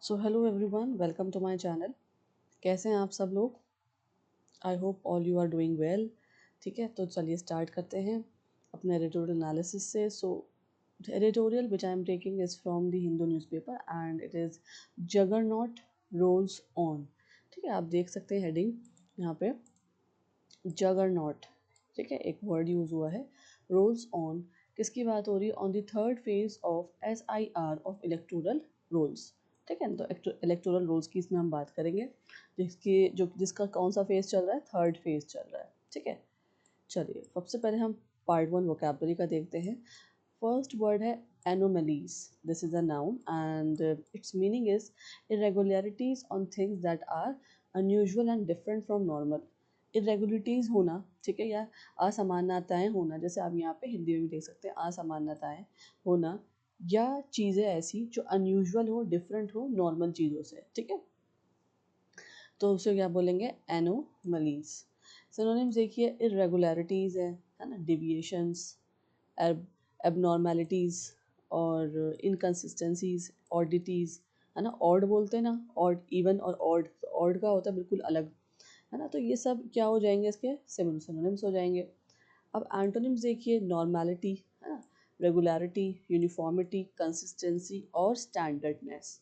So hello everyone, welcome to my channel. कैसे हैं आप सब लोग? I hope all you are doing well. ठीक है, तो चलिए स्टार्ट करते हैं अपने एडिटोरियल एनालिसिस से। So editorial which I am taking is from the Hindu newspaper and it is juggernaut rolls on. ठीक है, आप देख सकते हैं हेडिंग यहाँ पे जगरनॉट। ठीक है, एक वर्ड यूज़ हुआ है रोल्स ऑन। किसकी बात हो रही है? On the third phase of SIR of electoral rolls. ठीक है, तो इलेक्टोरल रोल्स की इसमें हम बात करेंगे, जिसका कौन सा फेज चल रहा है? थर्ड फेज चल रहा है। ठीक है, चलिए सबसे पहले हम पार्ट 1 वोकैबुलरी का देखते हैं। फर्स्ट वर्ड है anomalies. This is a noun and it's meaning is irregularities on things that are unusual and different from normal। Irregularities होना, ठीक है, या असमानताएं होना, जैसे आप यहाँ पे हिंदी में भी देख सकते हैं असमानताएं होना, या चीज़ें ऐसी जो अनयूजुअल हो, डिफरेंट हो नॉर्मल चीज़ों से। ठीक है, तो उसे क्या बोलेंगे? एनोमलीज। सिनोनिम्स देखिए, इरेगुलरिटीज़ है ना, डिविएशंस, एबनॉर्मेलिटीज़ और इनकन्सिस्टेंसीज, ऑडिटीज़, है ना। ऑड बोलते हैं ना, ऑड, इवन और ऑड, तो ऑड का होता है बिल्कुल अलग, है ना। तो ये सब क्या हो जाएंगे? इसके सिनोनिम्स हो जाएंगे। अब एंटोनिम्स देखिए, नॉर्मेलिटी, है ना, रेगुलरिटी, यूनिफॉर्मिटी, कंसिस्टेंसी और स्टैंडर्डनेस,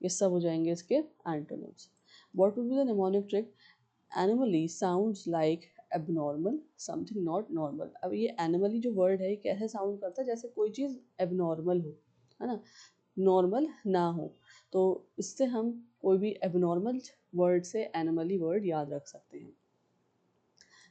ये सब हो जाएंगे इसके antonyms. What would be the mnemonic trick? Anomaly sounds like abnormal, something not normal. अब ये एनिमली जो वर्ड है, ये कैसे साउंड करता है? जैसे कोई चीज़ एबनॉर्मल हो, है ना, नॉर्मल ना हो। तो इससे हम कोई भी एबनॉर्मल वर्ड से एनिमली वर्ड याद रख सकते हैं।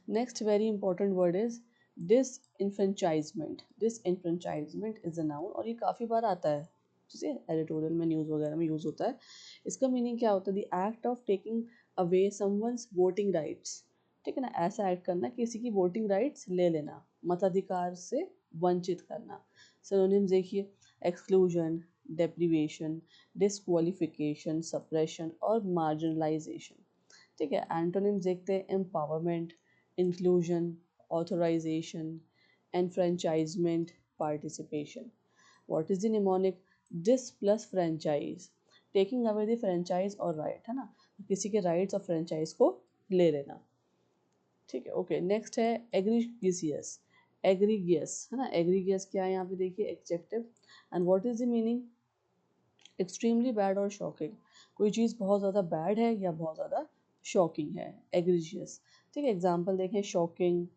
Next very important word is disenfranchisement. Disenfranchisement is a noun और ये काफ़ी बार आता है, ठीक है, एडिटोरियल में, न्यूज़ वगैरह में यूज़ होता है। इसका मीनिंग क्या होता है? The act of taking away someone's voting rights. ठीक है ना, ऐसा एक्ट करना, किसी की वोटिंग राइट्स ले लेना, मताधिकार से वंचित करना। सिनोनिम्स देखिए, एक्सक्लूजन, डेप्रीवेशन, डिस्क्वालिफिकेशन, सप्रेशन और मार्जिनलाइजेशन। ठीक है, एंटोनिम्स देखते हैं, empowerment, inclusion, authorisation, enfranchisement, participation. What is the mnemonic? Dis plus franchise, taking away the franchise और राइट, है ना, किसी के राइट्स और फ्रेंचाइज को ले लेना। ठीक है, ओके, नेक्स्ट है एग्रीगियस। एग्रीगियस, है ना, एग्रीगियस क्या है? यहाँ पे देखिए adjective. And what is the meaning? Extremely bad और शॉकिंग, कोई चीज़ बहुत ज़्यादा बैड है या बहुत ज़्यादा शॉकिंग है, एग्रीजियस। ठीक है, एग्जाम्पल देखें, शॉकिंग,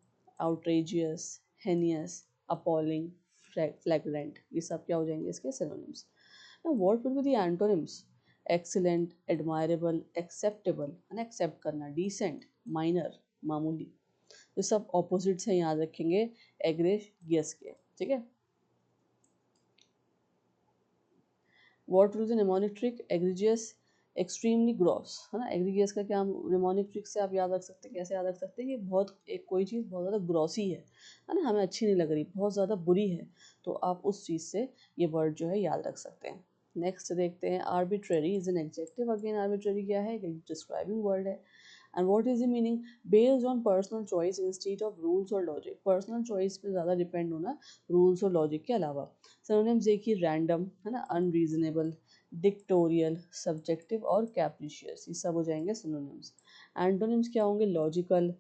आउटरेजियस, हेनियस, अपॉलिंग, फ्लैग्रेंट, ये सब क्या हो जाएंगे इसके synonyms. Now what will be the antonyms? Excellent, admirable, acceptable, है ना, एक्सेप्ट करना, डिसेंट, माइनर, मामूली। ये सब ऑपोजिट्स हैं, याद रखेंगे एग्रीजियस के। ठीक है, what will the mnemonic trick? Egregious, extremely gross, है ना। एग्रीजियस का क्या निमोनिक ट्रिक से आप याद रख सकते हैं? कैसे याद रख सकते हैं कि बहुत, एक कोई चीज़ बहुत ज़्यादा ग्रॉसी है ना, हमें अच्छी नहीं लग रही, बहुत ज़्यादा बुरी है, तो आप उस चीज़ से ये वर्ड जो है याद रख सकते हैं। नेक्स्ट देखते हैं, arbitrary is an adjective. Again arbitrary क्या है? डिस्क्राइबिंग वर्ड है। And what is the meaning? Based on personal choice instead of rules और लॉजिक। पर्सनल चॉइस पे ज़्यादा डिपेंड होना रूल्स और लॉजिक के अलावा। सिनोनिम्स देखिए, रैंडम, है ना, अनरीजनेबल, डिक्टोरियल, सब्जेक्टिव और कैप्रिशियस, ये सब हो जाएंगे सिनोनिम्स। एंटोनिम्स क्या होंगे? लॉजिकल,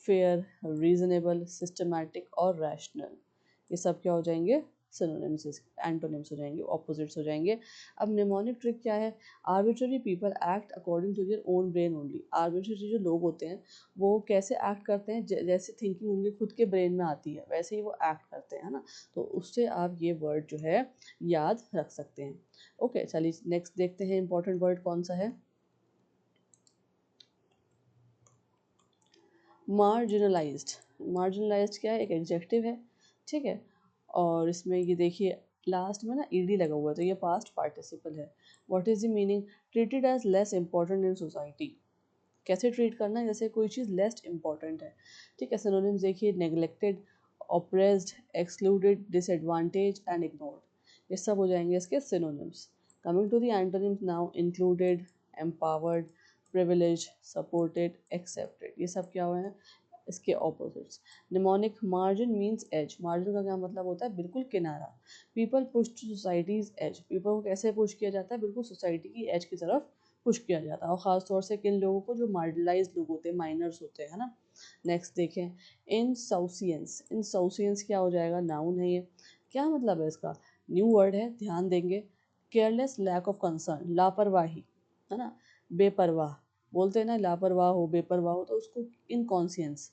फेयर, रीजनेबल, सिस्टमैटिक और रैशनल, ये सब क्या हो जाएंगे? सिनोनिम्स, एंटोनिम्स हो जाएंगे, ऑपोजिट्स हो जाएंगे। अब निमोनिक ट्रिक क्या है? Arbitrary people act according to their own brain only. Arbitrary जो लोग होते हैं वो कैसे एक्ट करते हैं? जैसे थिंकिंग उनके खुद के ब्रेन में आती है वैसे ही वो एक्ट करते हैं, है ना। तो उससे आप ये वर्ड जो है याद रख सकते हैं। ओके, चलिए नेक्स्ट देखते हैं, इंपॉर्टेंट वर्ड कौन सा है? मार्जिनलाइज्ड। मार्जिनलाइज्ड क्या है? एक एडजेक्टिव है, ठीक है, और इसमें ये देखिए लास्ट में ना ईडी लगा हुआ है, तो ये पास्ट पार्टिसिपल है। What is the meaning? Treated as less important in society. कैसे ट्रीट करना है? जैसे कोई चीज़ लेस इंपॉर्टेंट है। ठीक है, सिनोनिम्स देखिए, neglected, oppressed, excluded, disadvantage and ignored, ये सब हो जाएंगे इसके synonyms. Coming to the antonyms now, included, empowered, privilege, supported, accepted, ये सब क्या हुए हैं? इसके opposites. Mnemonic margin means edge, margin का क्या मतलब होता है, बिल्कुल किनारा। People push to societies edge, people को कैसे पुश किया जाता है, बिल्कुल सोसाइटी की एज की तरफ पुश किया जाता है, और ख़ासतौर से किन लोगों को, जो मार्जिनलाइज लोग होते हैं, माइनर्स होते हैं, है ना। नेक्स्ट देखें, इनसाउसियंस, इनसाउसियंस क्या हो जाएगा, नाउन है ये। क्या मतलब है इसका, न्यू वर्ड है, ध्यान देंगे। केयरलेस, लैक ऑफ कंसर्न, लापरवाही, है ना, बेपरवाह, बोलते हैं ना लापरवाह हो, बेपरवाह हो, तो उसको इनकॉन्शियंस।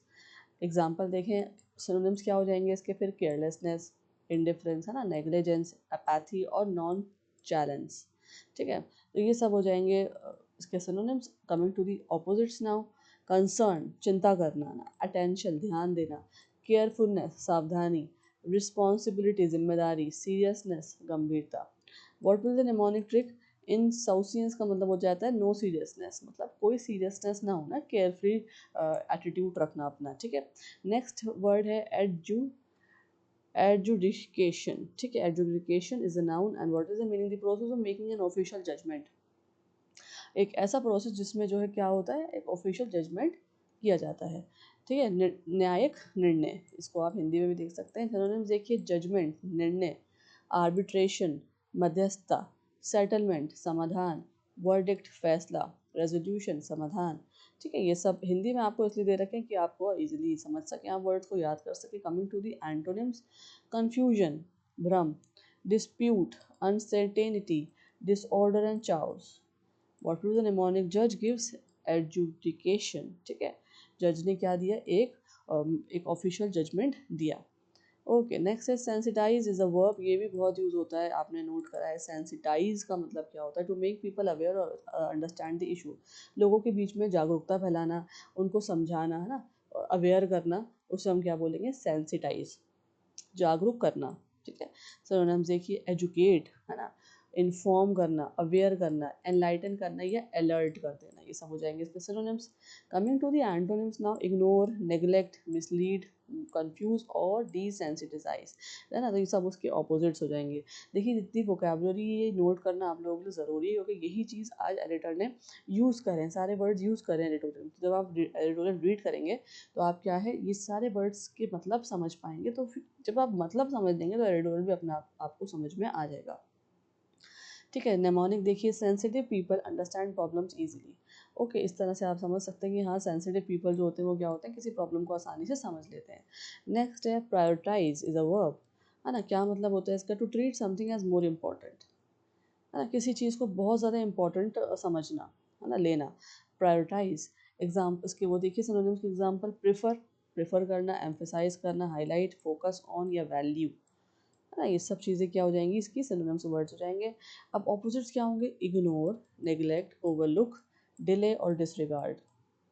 एग्जाम्पल देखें, सिनोनिम्स क्या हो जाएंगे इसके फिर, केयरलेसनेस, इंडिफरेंस, है ना, नेग्लिजेंस, अपैथी और नॉन चैलेंज। ठीक है, तो ये सब हो जाएंगे इसके synonyms. Coming to the opposites now, concern, चिंता करना ना, अटेंशन, ध्यान देना, केयरफुलनेस, सावधानी, रिस्पॉन्सिबिलिटी, जिम्मेदारी, सीरियसनेस, गंभीरता। What will the mnemonic trick, insouciance का मतलब हो जाता है नो सीरियसनेस, मतलब कोई सीरियसनेस ना होना, केयर फ्री एटीट्यूड रखना अपना। ठीक है, नेक्स्ट वर्ड है एडजुडिकेशन। ठीक है, adjudication is a noun and what is the meaning, the process of making an official judgement, एक ऐसा प्रोसेस जिसमें जो है क्या होता है, एक ऑफिशियल जजमेंट किया जाता है। ठीक है, न्यायिक निर्णय, इसको आप हिंदी में भी देख सकते हैं। सिनोनिम्स देखिए, जजमेंट, निर्णय, आर्बिट्रेशन, मध्यस्थता, सेटलमेंट, समाधान, वर्डिक्ट, फैसला, रेजोल्यूशन, समाधान। ठीक है, ये सब हिंदी में आपको इसलिए दे रखे हैं कि आपको इजीली समझ सकें, आप वर्ड्स को याद कर सकें। Coming to the antonyms, confusion, भ्रम, dispute, uncertainty, disorder and chaos. What will the mnemonic जज गिव्स, एडजुडिकेशन। ठीक है, जज ने क्या दिया, एक ऑफिशियल जजमेंट दिया। ओके, नेक्स्ट है सेंसिटाइज इज अ वर्ब, ये भी बहुत यूज होता है, आपने नोट करा है। सेंसिटाइज का मतलब क्या होता है, टू मेक पीपल अवेयर और अंडरस्टैंड द इशू, लोगों के बीच में जागरूकता फैलाना, उनको समझाना, है ना, अवेयर करना, उसे हम क्या बोलेंगे, सेंसिटाइज, जागरूक करना। ठीक है, सिनोनिम्स देखिए, एजुकेट, है ना, इन्फॉर्म करना, अवेयर करना, एनलाइटन करना या अलर्ट कर देना, ये सब हो जाएंगे इसके synonyms. Coming to the antonyms now, ignore, neglect, mislead, confuse और डिसेंसिटाइज, है ना, तो ये सब उसके ऑपोजिट्स हो जाएंगे। देखिए, जितनी वोकेबलरी ये नोट करना आप लोगों के लिए ज़रूरी है, क्योंकि यही चीज़ आज एडिटर ने यूज़ करें, सारे वर्ड्स यूज़ करें एडिटोरियल। जब आप एडिटोरियल रीड करेंगे तो आप क्या है, ये सारे वर्ड्स के मतलब समझ पाएंगे, तो फिर जब आप मतलब समझ लेंगे तो एडिटोरियल भी अपने आप आपको समझ में आ जाएगा। ठीक है, नेमोनिक देखिए, sensitive people understand problems easily. Okay, इस तरह से आप समझ सकते हैं कि हाँ, सेंसिटिव पीपल जो होते हैं वो क्या होते हैं, किसी प्रॉब्लम को आसानी से समझ लेते हैं। नेक्स्ट है प्रायोरिटाइज इज अ वर्ब, है ना, क्या मतलब होता है इसका, to treat something as more important, है ना, किसी चीज़ को बहुत ज़्यादा इम्पोर्टेंट समझना, है ना, लेना, प्रायोरिटाइज। एग्जाम इसके वो देखिए सिनोनिम्स के एग्जाम्पल, प्रेफर, प्रेफर करना, एम्फेसाइज करना, हाईलाइट, फोकस ऑन या वैल्यू, है ना, ये सब चीज़ें क्या हो जाएंगी, इसकी सिनोनिम्स वर्ड्स हो जाएंगे। अब ऑपोजिट्स क्या होंगे, इग्नोर, नेग्लेक्ट, ओवरलुक, डिले और डिसरिगार्ड।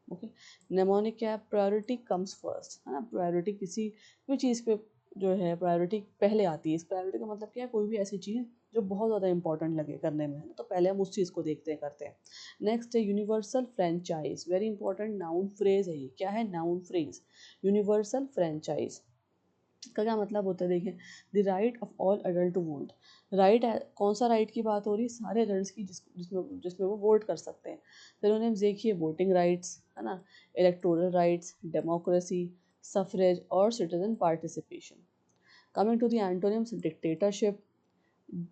ओके, नेमोनिक क्या है, प्रायोरिटी कम्स फर्स्ट, है ना, प्रायोरिटी किसी भी चीज़ पे जो है प्रायोरिटी पहले आती है। इस प्रायोरिटी का मतलब क्या है, कोई भी ऐसी चीज़ जो बहुत ज़्यादा इंपॉर्टेंट लगे करने में, है ना, तो पहले हम उस चीज़ को देखते हैं, करते हैं। नेक्स्ट है universal franchise, very important noun phrase है ये, क्या है, नाउन फ्रेज, यूनिवर्सल फ्रेंचाइज का क्या मतलब होता है, देखें, the right of all adult to vote, right है, कौन सा राइट की बात हो रही है, सारे अडल्ट की, जिसमें जिसमें वो वोट कर सकते हैं। फिर उन्हें देखिए, वोटिंग राइट्स, है ना, इलेक्टोरल राइट्स, डेमोक्रेसी, सफरेज और citizen participation. Coming to the antonyms, dictatorship,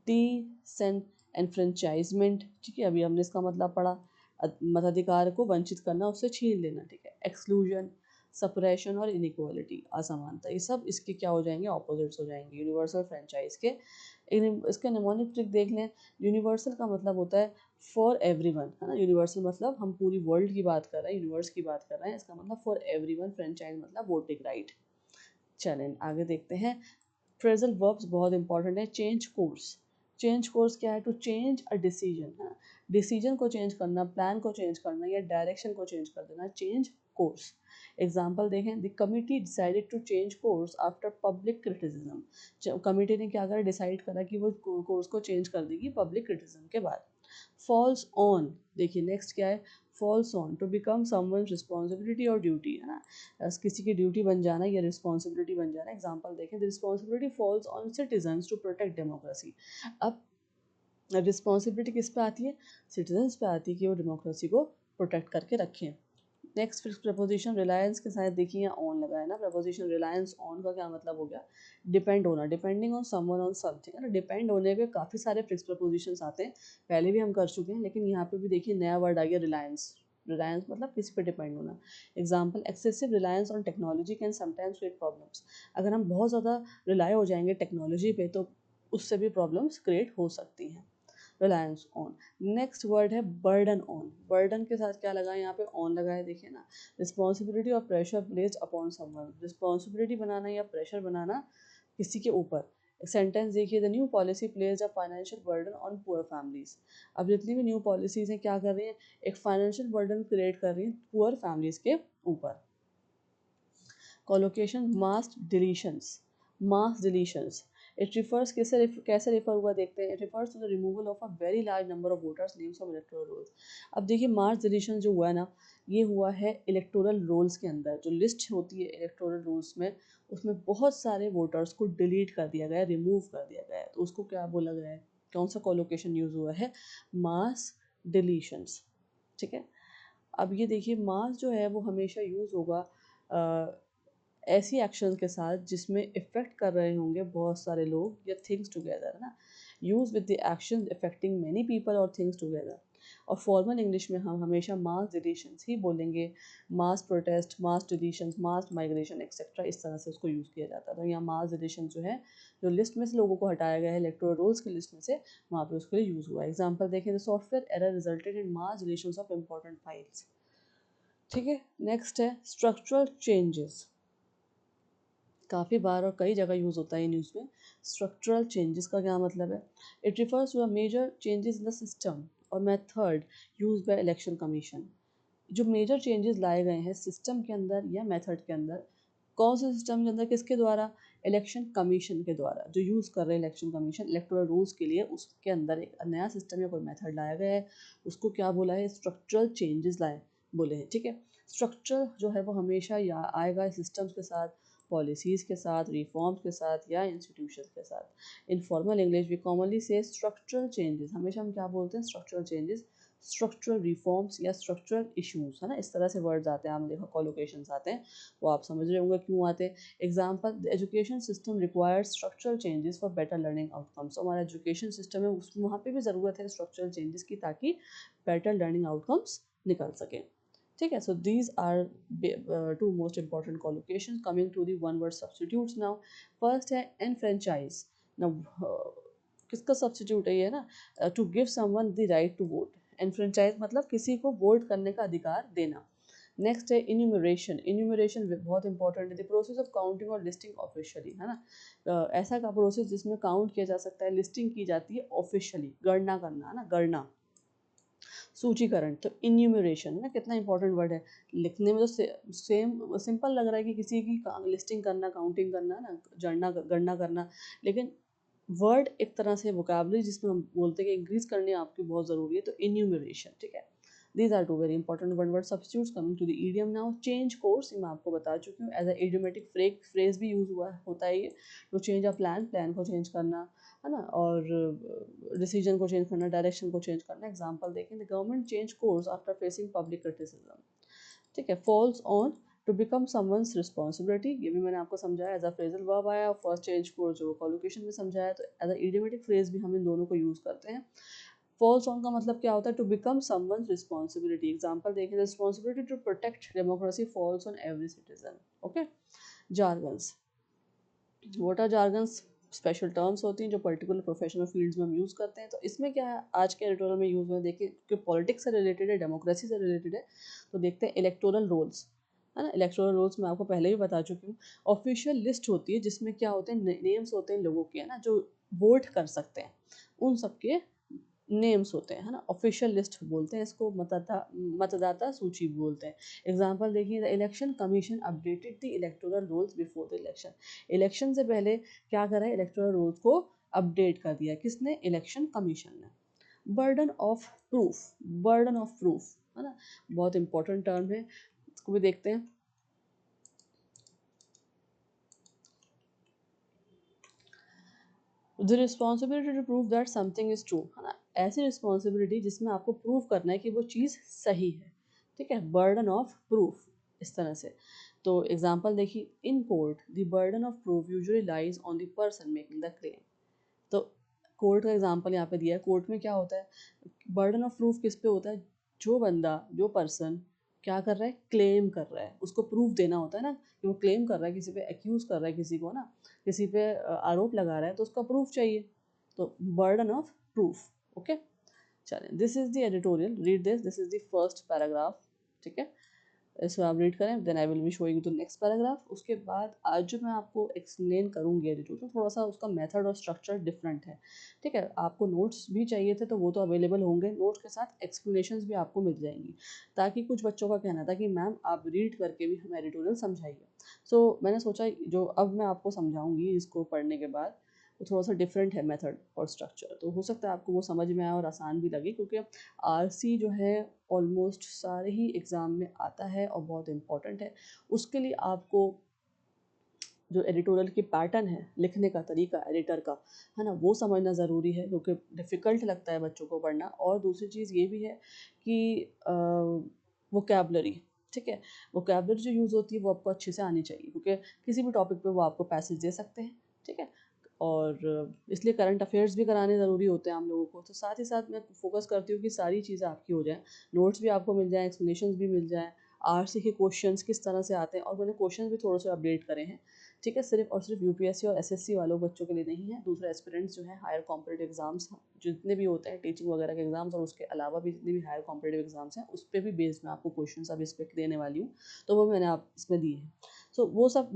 disenfranchisement. ठीक है, अभी हमने इसका मतलब पढ़ा, मताधिकार को वंचित करना, उससे छीन लेना। ठीक है, एक्सक्लूजन, सपरेशन और इनइक्वालिटी, असमानता, ये सब इसके क्या हो जाएंगे, ऑपोजिट्स हो जाएंगे यूनिवर्सल फ्रेंचाइज के। इसके निमोनिक ट्रिक देख लें, यूनिवर्सल का मतलब होता है फॉर एवरीवन, है ना, यूनिवर्सल मतलब हम पूरी वर्ल्ड की बात कर रहे हैं, यूनिवर्स की बात कर रहे हैं, इसका मतलब फॉर एवरीवन, फ्रेंचाइज मतलब वोटिंग राइट। चलें आगे देखते हैं, फ्रेजल वर्ब्स बहुत इंपॉर्टेंट है, चेंज कोर्स, चेंज कोर्स क्या है, टू चेंज अ डिसीजन, है ना, डिसीजन को चेंज करना, प्लान को चेंज करना या डायरेक्शन को चेंज कर देना, चेंज कोर्स। एग्जाम्पल देखें, the committee decided to change course after public criticism, committee ने क्या करा, डिसाइड करा कि वो कोर्स को चेंज कर देगी पब्लिक क्रिटिसिज्म के बाद। फॉल्स ऑन, देखिए नेक्स्ट क्या है, falls on, to become someone responsibility और ड्यूटी, है ना, किसी की ड्यूटी बन जाना या रिस्पॉन्सिबिलिटी बन जाना। एग्जाम्पल देखें, the responsibility falls on citizens to protect democracy, अब रिस्पॉन्सिबिलिटी किस पे आती है, सिटीजन्स पे आती है कि वो डेमोक्रेसी को प्रोटेक्ट करके रखें। नेक्स्ट फिक्स प्रपोजिशन रिलायंस के साथ देखिए यहाँ ऑन लगा है ना, प्रपोजिशन रिलायंस ऑन का क्या मतलब हो गया, डिपेंड होना, depending on someone on something है ना। डिपेंड होने पे काफ़ी सारे फिक्स प्रपोजिशंस आते हैं, पहले भी हम कर चुके हैं, लेकिन यहाँ पे भी देखिए नया वर्ड आ गया रिलायंस। रिलायंस मतलब किसी पे डिपेंड होना। Example, excessive reliance on technology can sometimes create problems. अगर हम बहुत ज़्यादा रिलाय हो जाएंगे टेक्नोलॉजी पे तो उससे भी प्रॉब्लम्स क्रिएट हो सकती हैं। Reliance on. नेक्स्ट वर्ड है बर्डन ऑन। बर्डन के साथ क्या लगा है, यहाँ पे ऑन लगा है, देखिए ना, रिस्पॉन्सिबिलिटी और pressure placed upon someone. Responsibility बनाना या प्रेशर बनाना किसी के ऊपर। सेंटेंस देखिए, the new policy place a financial burden on poor families. अब जितनी भी न्यू पॉलिसीज हैं क्या कर रही हैं, एक फाइनेंशियल बर्डन क्रिएट कर रही हैं पुअर फैमिलीज के ऊपर। Collocation, mass deletions. Mass deletions, it refers कैसे रिफर हुआ देखते हैं। It refers to the removal of a very large number of voters names from electoral rolls. अब देखिए मास डिलीशन जो हुआ है ना, ये हुआ है इलेक्टोरल रोल्स के अंदर। जो लिस्ट होती है इलेक्टोरल रोल्स में, उसमें बहुत सारे वोटर्स को डिलीट कर दिया गया है, रिमूव कर दिया गया है, तो उसको क्या बोला गया है, कौन सा कोलोकेशन यूज हुआ है, मास डिलीशंस। ठीक है। अब ये देखिए मास जो है वो हमेशा यूज होगा ऐसी एक्शन के साथ जिसमें इफ़ेक्ट कर रहे होंगे बहुत सारे लोग या थिंग्स टुगेदर, है ना। Use with the action affecting many people और थिंग्स टुगेदर। और फॉर्मल इंग्लिश में हम हमेशा मास डिलीशंस ही बोलेंगे। Mass protest, mass deletions, mass migration etcetera, इस तरह से उसको यूज़ किया जाता है। तो यहाँ मास डिलीशन जो है, जो लिस्ट में से लोगों को हटाया गया है इलेक्टोरल रोल्स की लिस्ट में से, वहाँ पे उसके लिए यूज़ हुआ है। एग्जाम्पल देखें, the software error resulted in mass deletions of important files. ठीक है। नेक्स्ट है स्ट्रक्चरल चेंजेस। काफ़ी बार और कई जगह यूज़ होता है न्यूज़ में। स्ट्रक्चरल चेंजेस का क्या मतलब है, it refers to a major changes in the system और method use by election commission. जो मेजर चेंजेस लाए गए हैं सिस्टम के अंदर या मेथड के अंदर, कौन से सिस्टम के अंदर, किसके द्वारा, इलेक्शन कमीशन के द्वारा, जो यूज़ कर रहे हैं इलेक्शन कमीशन इलेक्टोरल रूल्स के लिए, उसके अंदर एक नया सिस्टम या कोई मेथड लाया गया है, उसको क्या बोला है, स्ट्रक्चरल चेंजेस लाए बोले हैं। ठीक है। स्ट्रक्चर जो है वो हमेशा या आएगा सिस्टम्स के साथ, पॉलिसीज़ के साथ, रिफॉर्म्स के साथ या इंस्टीट्यूशन के साथ। In formal English we commonly say structural changes, हमेशा हम क्या बोलते हैं, स्ट्रक्चरल चेंजेस, स्ट्रक्चरल रिफॉर्म्स या स्ट्रक्चरल इश्यूज, है ना, इस तरह से वर्ड्स आते हैं। हम देखो कोलोकेशंस आते हैं, वो आप समझ रहे होंगे क्यों आते हैं। Example, the education system requires structural changes for better learning outcomes. हमारा एजुकेशन सिस्टम है उस वहाँ पे भी ज़रूरत है स्ट्रक्चरल चेंजेस की, ताकि बेटर लर्निंग आउटकम्स निकल सकें। ठीक है। So these are two most important collocations. Coming to the one word substitutes now. First है एनफ्रेंचाइज। नाउ किसका सब्सटीट्यूट है ये ना, to give someone the right to vote. Enfranchise मतलब किसी को वोट करने का अधिकार देना। नेक्स्ट है इन्यूमरेशन। इन्यूमरेशन बहुत इंपॉर्टेंट है, द प्रोसेस ऑफ काउंटिंग और लिस्टिंग ऑफिशियली, है ना। ऐसा का प्रोसेस जिसमें काउंट किया जा सकता है, लिस्टिंग की जाती है ऑफिशियली, गणना करना, है ना, गणना, सूचीकरण। तो इन्यूमरेशन ना कितना इंपॉर्टेंट वर्ड है, लिखने में तो सेम सिंपल लग रहा है कि किसी की लिस्टिंग करना, काउंटिंग करना, ना गणना गणना करना, लेकिन वर्ड एक तरह से वोकैबुलरी जिसमें हम बोलते हैं कि इंक्रीज करनी आपकी बहुत ज़रूरी है, तो इन्यूमरेशन। ठीक है। These are two very important one word substitutes. Coming to the idiom now, change course, ये मैं आपको बता चुकी हूँ, एज अ इडियोमेटिक फ्रेज भी यूज हुआ होता है ये। To change a plan, plan को चेंज करना, है ना, और डिसीजन को चेंज करना, डायरेक्शन को चेंज करना। एग्जाम्पल देखें, the government change course after facing public criticism. ठीक है। Falls on, to become someone's responsibility, ये भी मैंने आपको समझाया, एज अ फ्रेजल वर्ब आया। फर्स्ट चेंज कोर्स जो कॉलोकेशन में समझाया, तो एज अ इडियोमेटिक फ्रेज भी हम इन दोनों को यूज़ करते हैं। फॉल्स ऑन का मतलब क्या होता है, to become someone's responsibility. Example देखें, responsibility to protect democracy falls on every citizen. Okay. Jargons, what are jargons, special terms होती हैं जो पर्टिकुलर प्रोफेशनल फील्ड्स में हम यूज़ करते हैं। तो इसमें क्या है, आज के एडिटोरियल में यूज़ हुआ, देखिए कि पॉलिटिक्स से रिलेटेड है, डेमोक्रेसी से रिलेटेड है, तो देखते हैं इलेक्टोरल रोल्स, है ना। इलेक्टोरल रोल्स मैं आपको पहले भी बता चुकी हूँ। ऑफिशियल लिस्ट होती है जिसमें क्या होते हैं, नेम्स होते हैं लोगों के, है ना, जो वोट कर सकते हैं, उन सबके नेम्स होते हैं, है ना। ऑफिशियल लिस्ट बोलते हैं इसको, मतदाता सूची बोलते हैं। एग्जाम्पल देखिए, the election commission updated the electoral rolls before the election. Election से पहले क्या करा है, इलेक्टोरल रोल्स को अपडेट कर दिया, किसने, इलेक्शन कमीशन ने। Burden of proof, burden of proof, है ना, बहुत इंपॉर्टेंट टर्म है, इसको भी देखते हैं। The responsibility to prove that something is true, है ना, ऐसी रिस्पॉन्सिबिलिटी जिसमें आपको प्रूव करना है कि वो चीज़ सही है। ठीक है, बर्डन ऑफ प्रूफ इस तरह से। तो एग्जांपल देखिए, in court the burden of proof usually lies on the person making the claim. तो कोर्ट का एग्जांपल यहाँ पे दिया है। कोर्ट में क्या होता है, बर्डन ऑफ प्रूफ किस पे होता है, जो बंदा, जो पर्सन क्या कर रहा है, क्लेम कर रहा है, उसको प्रूफ देना होता है ना कि वो क्लेम कर रहा है, किसी पे एक्यूज कर रहा है, किसी को ना, किसी पे आरोप लगा रहा है, तो उसका प्रूफ चाहिए। तो बर्डन ऑफ प्रूफ। ओके, चलें, this is the editorial, read this is the first paragraph. ठीक है, इसको आप रीड करें, then I will be showing to next paragraph. उसके बाद आज जो मैं आपको एक्सप्लेन करूँगी एडिटोरियल, तो थोड़ा सा उसका मेथड और स्ट्रक्चर डिफरेंट है। ठीक है, आपको नोट्स भी चाहिए थे तो वो तो अवेलेबल होंगे, नोट्स के साथ एक्सप्लेनेशंस भी आपको मिल जाएंगी, ताकि कुछ बच्चों का कहना था कि मैम आप रीड करके भी हमें एडिटोरियल समझाइए। सो मैंने सोचा जो अब मैं आपको समझाऊंगी इसको पढ़ने के बाद, वो थोड़ा सा डिफरेंट है मेथड और स्ट्रक्चर, तो हो सकता है आपको वो समझ में आए और आसान भी लगे, क्योंकि आरसी जो है ऑलमोस्ट सारे ही एग्ज़ाम में आता है और बहुत इम्पॉर्टेंट है। उसके लिए आपको जो एडिटोरियल की पैटर्न है, लिखने का तरीका एडिटर का, है ना, वो समझना ज़रूरी है, क्योंकि डिफ़िकल्ट लगता है बच्चों को पढ़ना। और दूसरी चीज़ ये भी है कि वोकैबलरी, ठीक है, वोकैबलरी जो यूज़ होती है वो आपको अच्छे से आनी चाहिए, क्योंकि किसी भी टॉपिक पे वो आपको पैसेज दे सकते हैं। ठीक है, और इसलिए करंट अफेयर्स भी कराने ज़रूरी होते हैं हम लोगों को। तो साथ ही साथ मैं फोकस करती हूँ कि सारी चीज़ें आपकी हो जाएँ, नोट्स भी आपको मिल जाएँ, एक्सप्लेनेशंस भी मिल जाएँ, आरसी के क्वेश्चंस किस तरह से आते हैं, और मैंने क्वेश्चंस भी थोड़े से अपडेट करे हैं। ठीक है, सिर्फ और सिर्फ यूपीएससी और एसएससी वालों बच्चों के लिए नहीं है, दूसरे एस्पिरेंट्स जो हैं, हायर कॉम्पिटिटिव एग्जाम्स जितने भी होते हैं, टीचिंग वगैरह के एग्जाम्स, और उसके अलावा भी जितने भी हायर कॉम्पिटिटिव एग्जाम्स हैं, उस पर भी बेस्ड मैं आपको क्वेश्चन अब इस पर देने वाली हूँ, तो वो मैंने आप इसमें दिए हैं। सो वो सब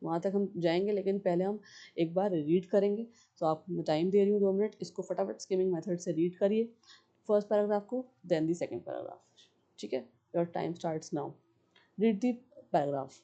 वहाँ तक हम जाएंगे, लेकिन पहले हम एक बार रीड करेंगे। तो आप मैं टाइम दे रही हूँ 2 मिनट, इसको फटाफट स्किमिंग मेथड से रीड करिए फर्स्ट पैराग्राफ को, देन दी सेकेंड पैराग्राफ। ठीक है, your time starts now, read the paragraph.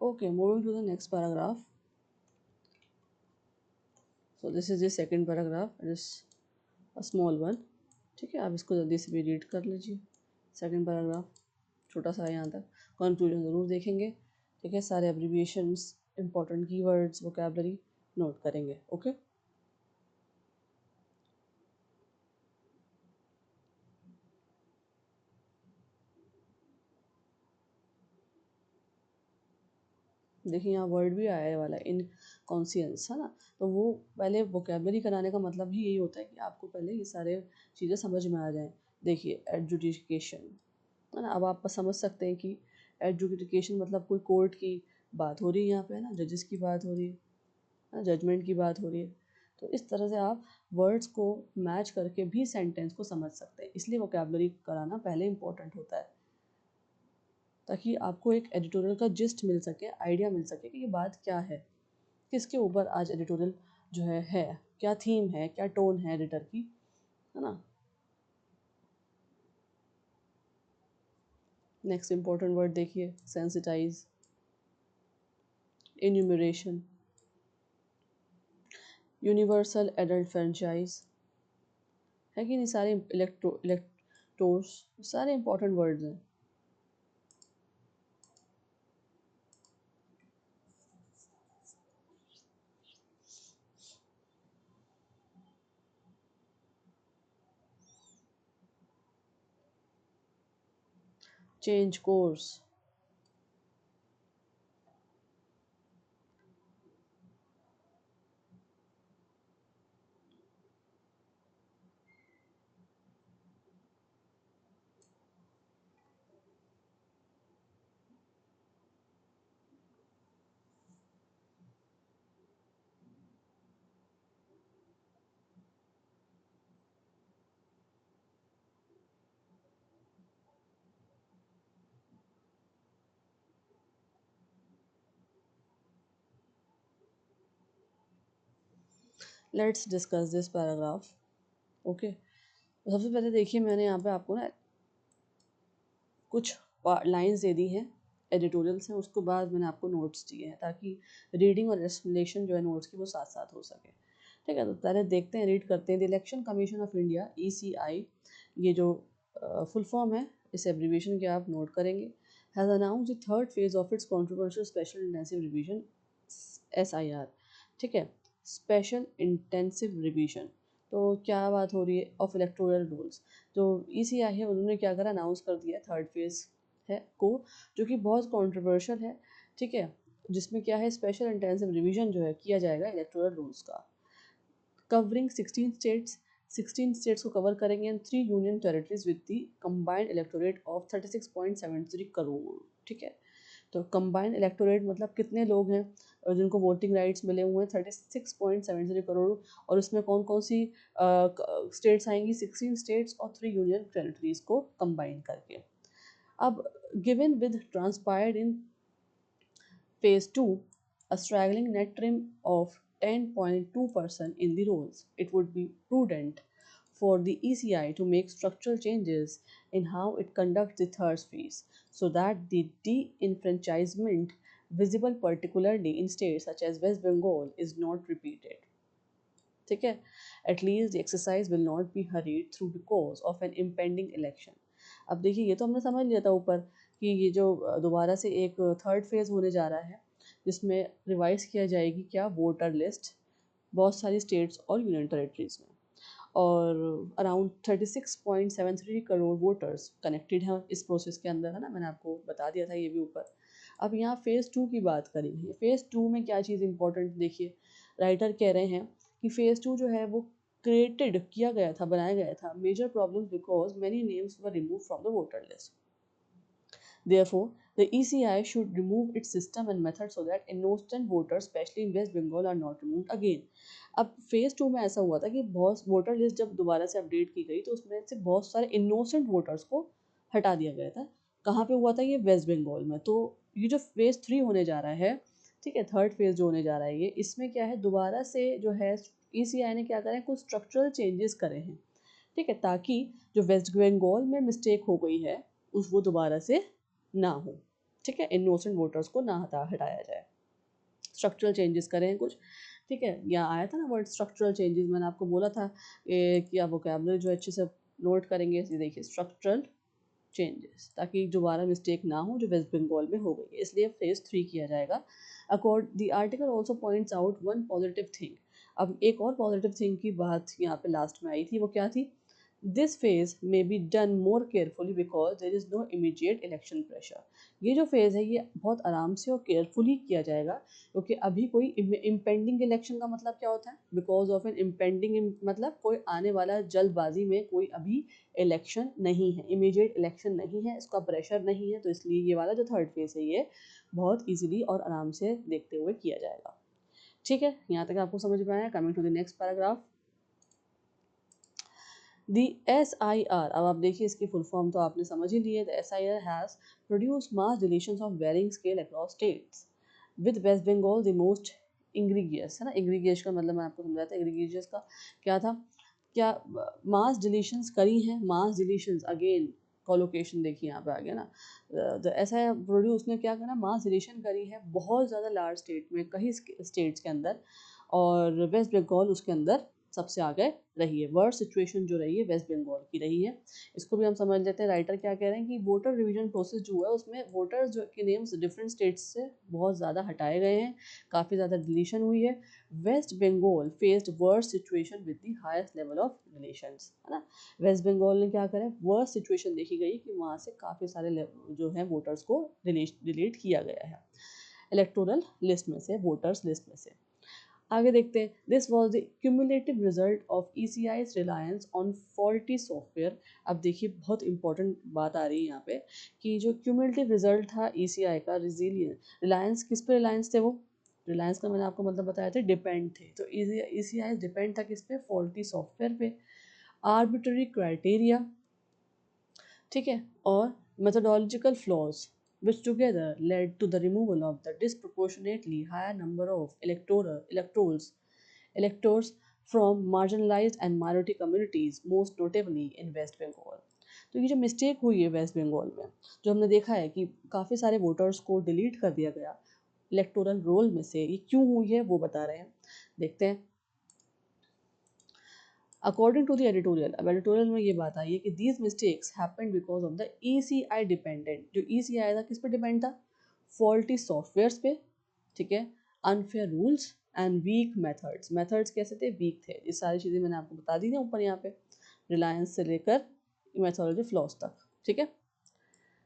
Okay, moving to the next paragraph. So this is the second paragraph. It is a small one. ठीक है, आप इसको जल्दी से भी रीड कर लीजिए। सेकंड पैराग्राफ छोटा सा है यहाँ तक, कंक्लूजन ज़रूर देखेंगे। ठीक है, सारे abbreviations, important keywords, vocabulary note करेंगे। ओके, देखिए यहाँ वर्ड भी आया वाला इन कॉन्सियंस है ना, तो वो पहले वोकेबलरी कराने का मतलब ही यही होता है कि आपको पहले ये सारे चीज़ें समझ में आ जाएं। देखिए एडजुडिकेशन है ना, अब आप समझ सकते हैं कि एडजुडिकेशन मतलब कोई कोर्ट की बात हो रही है यहाँ पे, है ना, जजेस की बात हो रही है, जजमेंट की बात हो रही है। तो इस तरह से आप वर्ड्स को मैच करके भी सेंटेंस को समझ सकते हैं, इसलिए वोकेबलरी कराना पहले इंपॉर्टेंट होता है, ताकि आपको एक एडिटोरियल का जिस्ट मिल सके, आइडिया मिल सके कि ये बात क्या है, किसके ऊपर आज एडिटोरियल जो है क्या थीम है, क्या टोन है एडिटर की, है ना। नेक्स्ट इंपॉर्टेंट वर्ड देखिए, sensitise, enumeration, universal adult franchise, है कि नहीं, सारे इलेक्टोर्स, सारे इंपॉर्टेंट वर्ड्स हैं। Change course, let's discuss this paragraph. Okay, सबसे पहले देखिए मैंने यहाँ पे आपको ना कुछ लाइंस दे दी हैं एडिटोरियल से, उसके बाद मैंने आपको नोट्स दिए हैं ताकि रीडिंग और एक्सप्लेनेशन जो है नोट्स की वो साथ साथ हो सके। ठीक है, तो पहले देखते हैं, रीड करते हैं। The election commission of India ECI, ये जो फुल फॉर्म है, इस एब्रीविएशन के आप नोट करेंगे, has announce the third phase of its controversial special intensive revision SIR। ठीक है, स्पेशल इंटेंसिव रिवीजन, तो क्या बात हो रही है, ऑफ इलेक्टोरल रूल्स। जो ECI है उन्होंने क्या करा, अनाउंस कर दिया थर्ड फेज है को, जो कि बहुत कंट्रोवर्शियल है। ठीक है, जिसमें क्या है, स्पेशल इंटेंसिव रिवीजन जो है किया जाएगा इलेक्टोरल रूल्स का, कवरिंग 16 स्टेट्स, 16 स्टेट्स को कवर करेंगे and 3 union territories with the combined electorate of 36.73 crore. ठीक है, तो कंबाइंड इलेक्टोरेट मतलब कितने लोग हैं जिनको वोटिंग राइट्स मिले हुए हैं, 36.73 करोड़, और उसमें कौन कौन सी स्टेट्स आएंगी, 16 स्टेट्स और 3 यूनियन टेरिटरीज को कंबाइन करके। अब given with transpired in Phase 2, a straggling net trim of 10.2% in the rolls. It would be prudent for the ECI to make structural changes in how it conducts the third phase so that the de-enfranchisement visible particularly in states such as West Bengal is not repeated. ठीक है, at least the exercise will not be hurried through because of an impending election। अब देखिए ये तो हमने समझ लिया था ऊपर कि ये जो दोबारा से एक थर्ड फेज होने जा रहा है, जिसमें रिवाइज किया जाएगी क्या, वोटर लिस्ट, बहुत सारी स्टेट्स और यूनियन टेरिटरीज में, और अराउंड 36.73 करोड़ वोटर्स कनेक्टेड हैं इस प्रोसेस के अंदर, है ना, मैंने आपको बता दिया था ये भी ऊपर। अब यहाँ फेज़ 2 की बात करेंगे, फेज़ 2 में क्या चीज़ इंपॉर्टेंट, देखिए राइटर कह रहे हैं कि फेज़ 2 जो है वो क्रिएटेड किया गया था, बनाया गया था, major problems because many names were remove from the voter list. Therefore, the ECI should remove its system and method so that innocent voters, especially in West Bengal, are not removed again। अब phase 2 में ऐसा हुआ था कि बहुत voter list जब दोबारा से अपडेट की गई तो उसमें से बहुत सारे इनोसेंट वोटर्स को हटा दिया गया था। कहाँ पे हुआ था ये, वेस्ट बंगाल में। तो ये जो फेज़ 3 होने जा रहा है, ठीक है, थर्ड फेज़ जो होने जा रहा है ये, इसमें क्या है, दोबारा से जो है ECI ने क्या करें, कुछ स्ट्रक्चरल चेंजेस करे हैं। ठीक है, ताकि जो वेस्ट बंगाल में मिस्टेक हो गई है उस वो दोबारा से ना हो। ठीक है, इनोसेंट वोटर्स को ना हटाया जाए, स्ट्रक्चरल चेंजेस करें हैं कुछ। ठीक है, यहाँ आया था ना वर्ड स्ट्रक्चरल चेंजेस, मैंने आपको बोला था कि आप वोकैबुलरी जो अच्छे से नोट करेंगे, इसे देखिए स्ट्रक्चरल चेंजेस, ताकि दोबारा मिस्टेक ना हो जो वेस्ट बंगाल में हो गई है, इसलिए फेज 3 किया जाएगा। Accord the article also points out one positive thing. अब एक और पॉजिटिव थिंग की बात यहाँ पे लास्ट में आई थी, वो क्या थी, दिस फेज में be done more carefully because there is no immediate election pressure. ये जो फेज़ है ये बहुत आराम से और केयरफुली किया जाएगा, क्योंकि अभी कोई इम्पेंडिंग इलेक्शन का मतलब क्या होता है, बिकॉज ऑफ एन इम्पेंडिंग मतलब कोई आने वाला जल्दबाजी में कोई अभी इलेक्शन नहीं है, इमीडिएट इलेक्शन नहीं है, इसका प्रेशर नहीं है, तो इसलिए ये वाला जो थर्ड फेज है ये बहुत ईजिली और आराम से देखते हुए किया जाएगा। ठीक है, यहाँ तक आपको समझ में आया। Coming to the next paragraph, the SIR। अब आप देखिए इसकी फुल फॉर्म तो आपने समझ ही ली है। The SIR has produce mass deletions of varying scale across states with West Bengal the most egregious, है ना। इंग्रीगियस का मतलब मैं आपको समझाया था, इंग्रीगियस का क्या था, क्या मास डिलीशंस करी हैं, मास डिलीशंस अगेन कोलोकेशन देखिए यहाँ पे आ गया ना। द SIR प्रोड्यूस ने क्या करा, मास डिलीशन करी है बहुत ज़्यादा लार्ज स्टेट में, कई स्टेट्स के अंदर, और वेस्ट बंगाल उसके अंदर सबसे आगे रही है। वर्स्ट सिचुएशन जो रही है वेस्ट बंगाल की रही है। इसको भी हम समझ लेते हैं, राइटर क्या कह रहे हैं कि वोटर रिवीजन प्रोसेस जो है उसमें वोटर्स जो के नेम्स डिफरेंट स्टेट्स से बहुत ज़्यादा हटाए गए हैं, काफ़ी ज़्यादा डिलीशन हुई है। West Bengal faced worst situation with the highest level of relations, है ना। वेस्ट बंगाल ने क्या करा, वर्स्ट सिचुएशन देखी गई कि वहाँ से काफ़ी सारे जो है वोटर्स को डिलीट किया गया है इलेक्टोरल लिस्ट में से, वोटर्स लिस्ट में से। आगे देखते हैं, this was the cumulative result of ECI's reliance on faulty software. अब देखिए बहुत इंपॉर्टेंट बात आ रही है यहाँ पे कि जो क्यूमुलेटिव रिजल्ट था ECI का, रिलायंस किस पे रिलायंस थे, वो रिलायंस का मैंने आपको मतलब बताया था डिपेंड थे, तो ECI डिपेंड था किस पे, फॉल्टी सॉफ्टवेयर पे, आर्बिट्ररी क्राइटेरिया, ठीक है, और methodological flaws which together led to the removal of the disproportionately higher number of electors from marginalized and minority communities, most notably in West Bengal। तो ये जो मिस्टेक हुई है वेस्ट बंगाल में, जो हमने देखा है कि काफ़ी सारे वोटर्स को डिलीट कर दिया गया इलेक्टोरल रोल में से, ये क्यों हुई है वो बता रहे हैं, देखते हैं। अकॉर्डिंग टू द एडिटोरियल, अब एडिटोरियल में ये बात आई है कि these mistakes happened because of the ECI dependent. जो ECI था किस पे डिपेंड था, फॉल्टी सॉफ्टवेयर्स पे, ठीक है, unfair rules and weak methods. Methods कैसे थे, वीक थे। ये सारी चीज़ें मैंने आपको बता दी थी ऊपर यहाँ पे, रिलायंस से लेकर मेथोडोलॉजी फ्लॉस तक, ठीक है।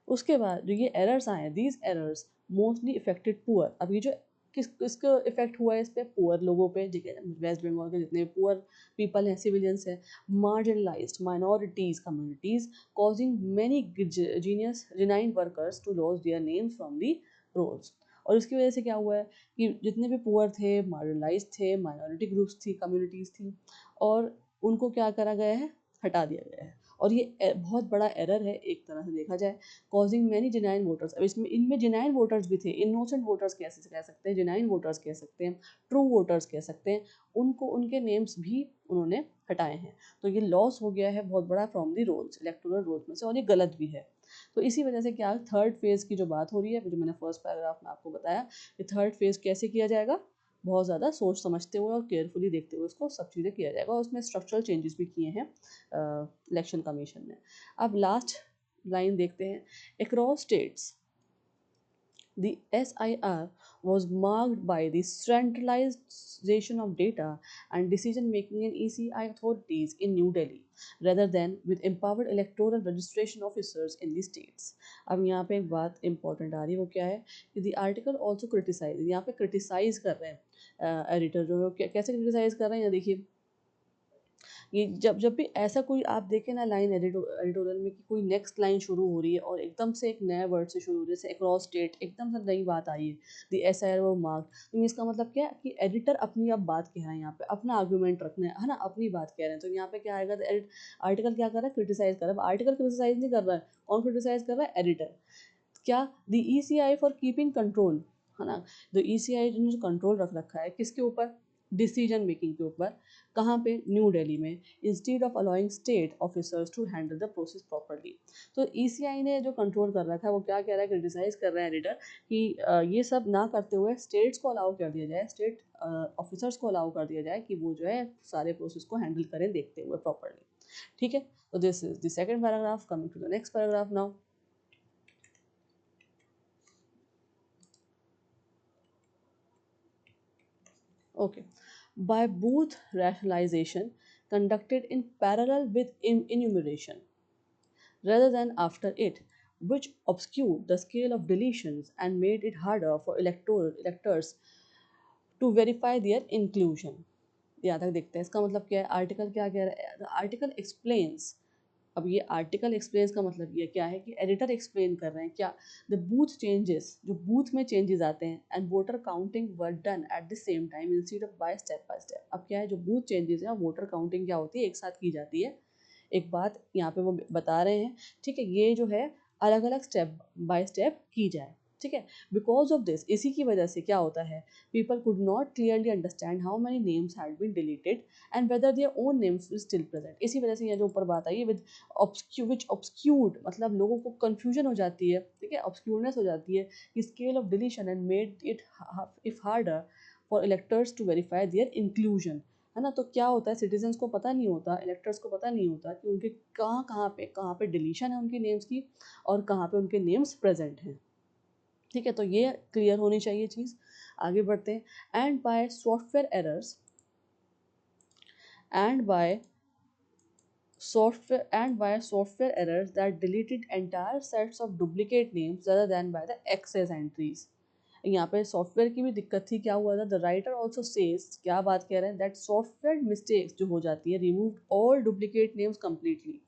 उसके बाद जो ये एरर्स आए, these errors mostly affected poor. अब ये जो किसको इफेक्ट हुआ है, इस पर पुअर लोगों पे, ठीक है, वेस्ट बंगाल के जितने पुअर पीपल हैं, सिविलियंस हैं, marginalised minorities communities, causing many genius genuine workers to loss their names from the rolls. और इसकी वजह से क्या हुआ है कि जितने भी पुअर थे, मार्जिनलाइज थे, माइनॉरिटी ग्रुप्स थी, कम्युनिटीज़ थी, और उनको क्या करा गया है, हटा दिया गया है। और ये बहुत बड़ा एरर है एक तरह से देखा जाए, कॉजिंग मैनी जेन्युइन वोटर्स। अब इसमें इनमें जेन्युइन वोटर्स भी थे, इनोसेंट वोटर्स कैसे कह सकते हैं, जेन्युइन वोटर्स कह सकते हैं, ट्रू वोटर्स कह सकते हैं, उनको उनके नेम्स भी उन्होंने हटाए हैं। तो ये लॉस हो गया है बहुत बड़ा from the rolls, electoral rolls में से, और ये गलत भी है। तो इसी वजह से क्या थर्ड फेज़ की जो बात हो रही है, जो मैंने फर्स्ट पैराग्राफ में आपको बताया कि थर्ड फेज़ कैसे किया जाएगा, बहुत ज़्यादा सोच समझते हुए और केयरफुली देखते हुए उसको सब चीज़ें किया जाएगा, और उसमें स्ट्रक्चरल चेंजेस भी किए हैं इलेक्शन कमीशन ने। अब लास्ट लाइन देखते हैं, across states the SIR was marked by the centralization of data and decision making in ECI authorities in New Delhi rather than with empowered electoral registration officers in the states। अब यहाँ पे एक बात important आ रही है, वो क्या है कि the article also criticize, यहाँ पे क्रिटिसाइज कर रहे हैं एडिटर जो कैसे क्रिटिसाइज कर रहे हैं, यहाँ देखिए, ये जब भी ऐसा कोई आप देखें ना लाइन एडिटोरियल में कि कोई नेक्स्ट लाइन शुरू हो रही है और एकदम से एक नया वर्ड से शुरू हो रही है, जैसे अक्रॉस स्टेट, एकदम से नई बात आई है, द SIR वो मार्क, तो इसका मतलब क्या है कि एडिटर अपनी अब बात कह रहा है, यहाँ पे अपना आर्गूमेंट रखना है ना, अपनी बात कह रहे हैं। तो यहाँ पे क्या आएगा, आर्टिकल क्या कर रहा है, क्रिटिसाइज कर रहा है। आर्टिकल क्रिटिसाइज नहीं कर रहा है, कौन क्रिटिसाइज कर रहा है, एडिटर। क्या, the ECI for keeping control, है ना, द ECI ने जो कंट्रोल रख रखा है किसके ऊपर, डिसीजन मेकिंग के ऊपर, कहाँ पे, न्यू दिल्ली में, instead of allowing state officers to handle the process properly. तो ECI ने जो कंट्रोल कर रखा है वो क्या कह रहा है, क्रिटिसाइज कर रहा है एडिटर कि ये सब ना करते हुए स्टेट्स को अलाउ कर दिया जाए, स्टेट ऑफिसर्स को अलाउ कर दिया जाए कि वो जो है सारे प्रोसेस को हैंडल करें देखते हुए प्रॉपरली, ठीक है। तो this is the second paragraph. Coming to the next paragraph now, okay, by booth rationalization conducted in parallel with enumeration rather than after it, which obscured the scale of deletions and made it harder for electors to verify their inclusion. यहाँ तक देखते हैं, इसका मतलब क्या है, article क्या कह रहा है, आर्टिकल एक्सप्लेन्स। अब ये आर्टिकल एक्सप्लेन्स का मतलब ये क्या है कि एडिटर एक्सप्लेन कर रहे हैं क्या, द बूथ चेंजेस, जो बूथ में चेंजेस आते हैं, and voter counting were done at the same time instead of by step. अब क्या है, जो बूथ चेंजेस हैं, वोटर काउंटिंग क्या होती है, एक साथ की जाती है। एक बात यहाँ पे वो बता रहे हैं, ठीक है, ये जो है अलग अलग स्टेप बाय स्टेप की जाए, ठीक है। बिकॉज ऑफ दिस, इसी की वजह से क्या होता है, people could not clearly understand how many names had been deleted and whether their own names will still present. इसी वजह से ये जो ऊपर बात आई है विद विच ऑब्सक्यूर्ड, मतलब लोगों को कन्फ्यूजन हो जाती है, ठीक है, ऑब्सक्यूरनेस हो जाती है कि scale of deletion and made it if harder for electors to verify their inclusion, है ना। तो क्या होता है, सिटीजन्स को पता नहीं होता, इलेक्टर्स को पता नहीं होता कि उनके कहाँ पे डिलीशन है उनकी नेम्स की और कहाँ पे उनके नेम्स प्रेजेंट हैं, ठीक है। तो ये क्लियर होनी चाहिए चीज़। आगे बढ़ते हैं। And by software errors and by software errors that deleted entire sets of duplicate names rather than by the access entries। यहाँ पे सॉफ्टवेयर की भी दिक्कत थी, क्या हुआ था, द राइटर ऑल्सो सेज, क्या बात कह रहे हैं, दैट सॉफ्टवेयर मिस्टेक्स जो हो जाती है remove all duplicate names completely.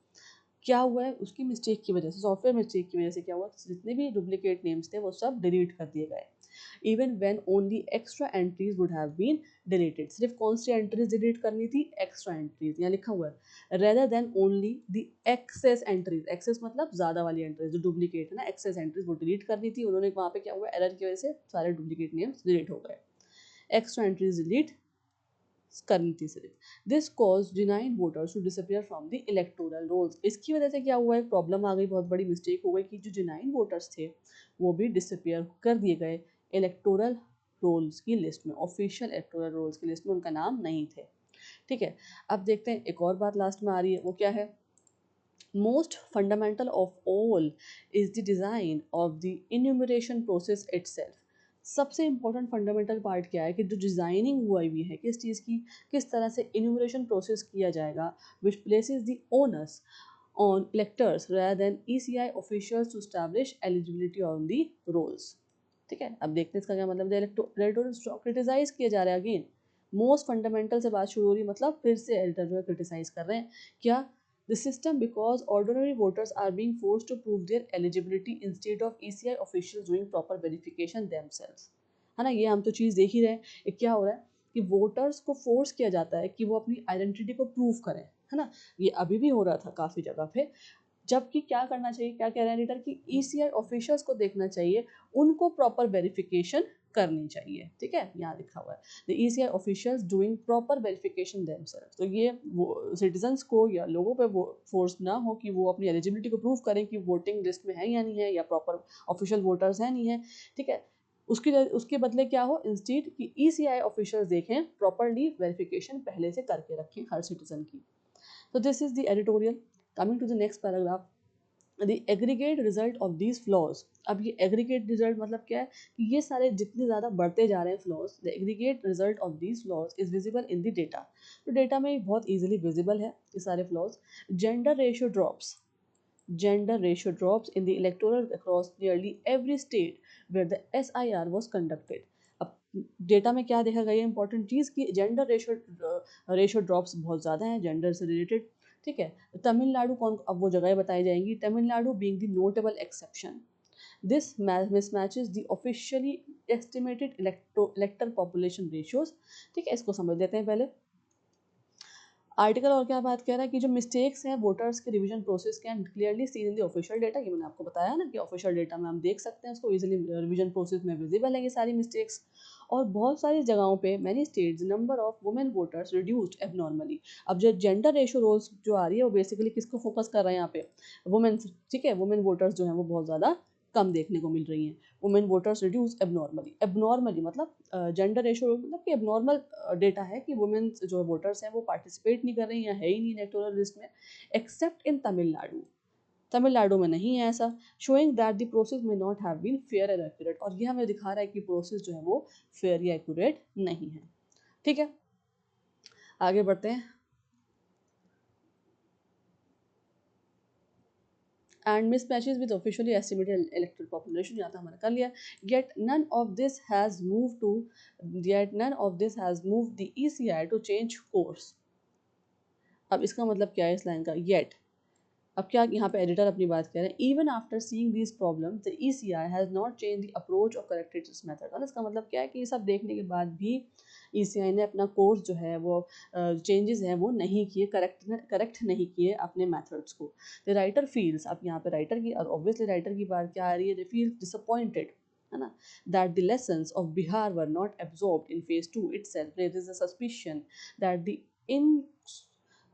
क्या हुआ है, उसकी मिस्टेक की वजह से, सॉफ्टवेयर मिस्टेक की वजह से क्या हुआ, जितने भी डुप्लीकेट नेम्स थे वो सब डिलीट कर दिए गए। Even when only extra entries would have been deleted, सिर्फ कौन सी एंट्रीज डिलीट करनी थी, एक्स्ट्रा एंट्रीज, यहाँ लिखा हुआ है, rather than only the excess entries, excess मतलब ज्यादा वाली एंट्रीज जो डुप्लीकेट है ना, एक्सेस एंट्रीज वो डिलीट करनी थी उन्होंने, वहाँ पे क्या हुआ, एरर की वजह से सारे डुप्लीकेट नेम्स डिलीट हो गए, एक्स्ट्रा एंट्रीज डिलीट करनी थी सिर्फ। This cause denied voters to disappear from the electoral rolls, इसकी वजह से क्या हुआ, एक प्रॉब्लम आ गई, बहुत बड़ी मिस्टेक हो गई कि जो डिनाइड वोटर्स थे वो भी डिसअपियर कर दिए गए इलेक्टोरल रोल्स की लिस्ट में, ऑफिशियल इलेक्टोरल रोल्स की लिस्ट में उनका नाम नहीं थे, ठीक है। अब देखते हैं एक और बात लास्ट में आ रही है, वो क्या है, most fundamental of all is the design of the enumeration process itself। सबसे इम्पोर्टेंट फंडामेंटल पार्ट क्या है कि जो डिज़ाइनिंग हुई हुई है किस चीज़ की, किस तरह से इन्यूमरेशन प्रोसेस किया जाएगा, which places the onus on electors rather than ECI officials to establish eligibility on the rolls, ठीक है। अब देखते हैं इसका क्या मतलब, इलेक्टोरल क्रिटिसाइज किया जा रहा है अगेन, मोस्ट फंडामेंटल से बात शुरू हो रही है, मतलब फिर से एडिटर जो है क्रिटिसाइज कर रहे हैं क्या, the system because ordinary voters are being forced to prove their eligibility instead of ECI officials doing proper verification themselves, है ना। ये हम तो चीज़ देख ही रहे हैं, ये क्या हो रहा है कि वोटर्स को फोर्स किया जाता है कि वो अपनी आइडेंटिटी को प्रूव करें, है ना। ये अभी भी हो रहा था काफ़ी जगह पे, जबकि क्या करना चाहिए, क्या कह रहे हैं एडिटर कि ECI ऑफिशियल्स को देखना चाहिए, उनको प्रॉपर वेरिफिकेशन करनी चाहिए, ठीक है, यहाँ लिखा हुआ है the ECI officials doing proper verification themselves. तो ये वो सिटीजन्स को या लोगों पे वो फोर्स ना हो कि वो अपनी एलिजिबिलिटी को प्रूव करें कि वोटिंग लिस्ट में है या नहीं है, या प्रॉपर ऑफिशियल वोटर्स हैं नहीं है, ठीक है। उसके बदले क्या हो, इंस्टीड कि ECI ऑफिशियल्स देखें, प्रॉपरली वेरिफिकेशन पहले से करके रखें हर सिटीजन की। तो this is the editorial. Coming to the next paragraph, the aggregate result of these flaws. अब ये एग्रीगेट रिजल्ट मतलब क्या है कि ये सारे जितने ज़्यादा बढ़ते जा रहे हैं flaws, the aggregate result of these flaws is visible in the data. तो डेटा में बहुत ईजिली विजिबल है ये सारे flaws. Gender ratio drops, gender ratio drops in the electoral across nearly every state where the SIR was conducted। अब data में क्या देखा गया इंपॉर्टेंट चीज़ कि जेंडर रेशियो ड्रॉप्स बहुत ज़्यादा हैं जेंडर से रिलेटेड, ठीक है। तमिलनाडु कौन, अब वो जगह बताई जाएंगी, Tamil Nadu being the notable exception. This mismatches the officially estimated elector population ratios, ठीक है। इसको समझ लेते हैं पहले। आर्टिकल और क्या बात कह रहा है कि जो मिस्टेक्स हैं वोटर्स के रिवीजन प्रोसेस के and clearly seen in the official data, ये मैंने आपको बताया ना कि ऑफिशियल डेटा में हम देख सकते हैं उसको इजीली, रिवीजन प्रोसेस में विजिबल है ये सारी मिस्टेक्स। और बहुत सारी जगहों पे many states number of women voters reduced abnormally. अब जो जेंडर रेशियो रोल्स जो आ रही है वो बेसिकली किसको फोकस कर रहे हैं यहाँ पे, वुमेन, ठीक है। वुमेन वोटर्स जो हैं वो बहुत ज़्यादा कम देखने को मिल रही हैं। वुमेन वोटर्स रिड्यूस एबनॉर्मली मतलब जेंडर रेशियो मतलब कि एबनॉर्मल डेटा है कि वुमेन जो वोटर्स हैं वो पार्टिसिपेट नहीं कर रही हैं, है ही नहीं इलेक्टोरल लिस्ट में, एक्सेप्ट इन तमिलनाडु। तमिलनाडु में नहीं है ऐसा, showing that the process may not have been fair and accurate. और ये हमें दिखा रहा है कि प्रोसेस जो है वो फेयर या एक्यूरेट नहीं है, ठीक है। आगे बढ़ते हैं। and mismatches with officially estimated electoral population, यहाँ तक हमारे कर लिया. Yet none of this has moved the ECI to change course. अब इसका मतलब क्या है इस लाइन का yet. अब क्या यहाँ पे एडिटर अपनी बात कह रहे हैं, even after seeing these problems the ECI has not change the approach और करेक्टेड दिस मेथड. और इसका मतलब क्या है कि ये सब देखने के बाद भी ECI ने अपना कोर्स जो है वो चेंजेस हैं वो नहीं किए, करेक्ट नहीं किए अपने मेथड्स को. द राइटर फील्स, अब यहाँ पे राइटर की, और ऑब्वियसली राइटर की बात क्या आ रही है, दे फील डिसअपॉइंटेड, है ना, that the lessons of Bihar were not absorbed in phase 2 itself. There is a suspicion that the in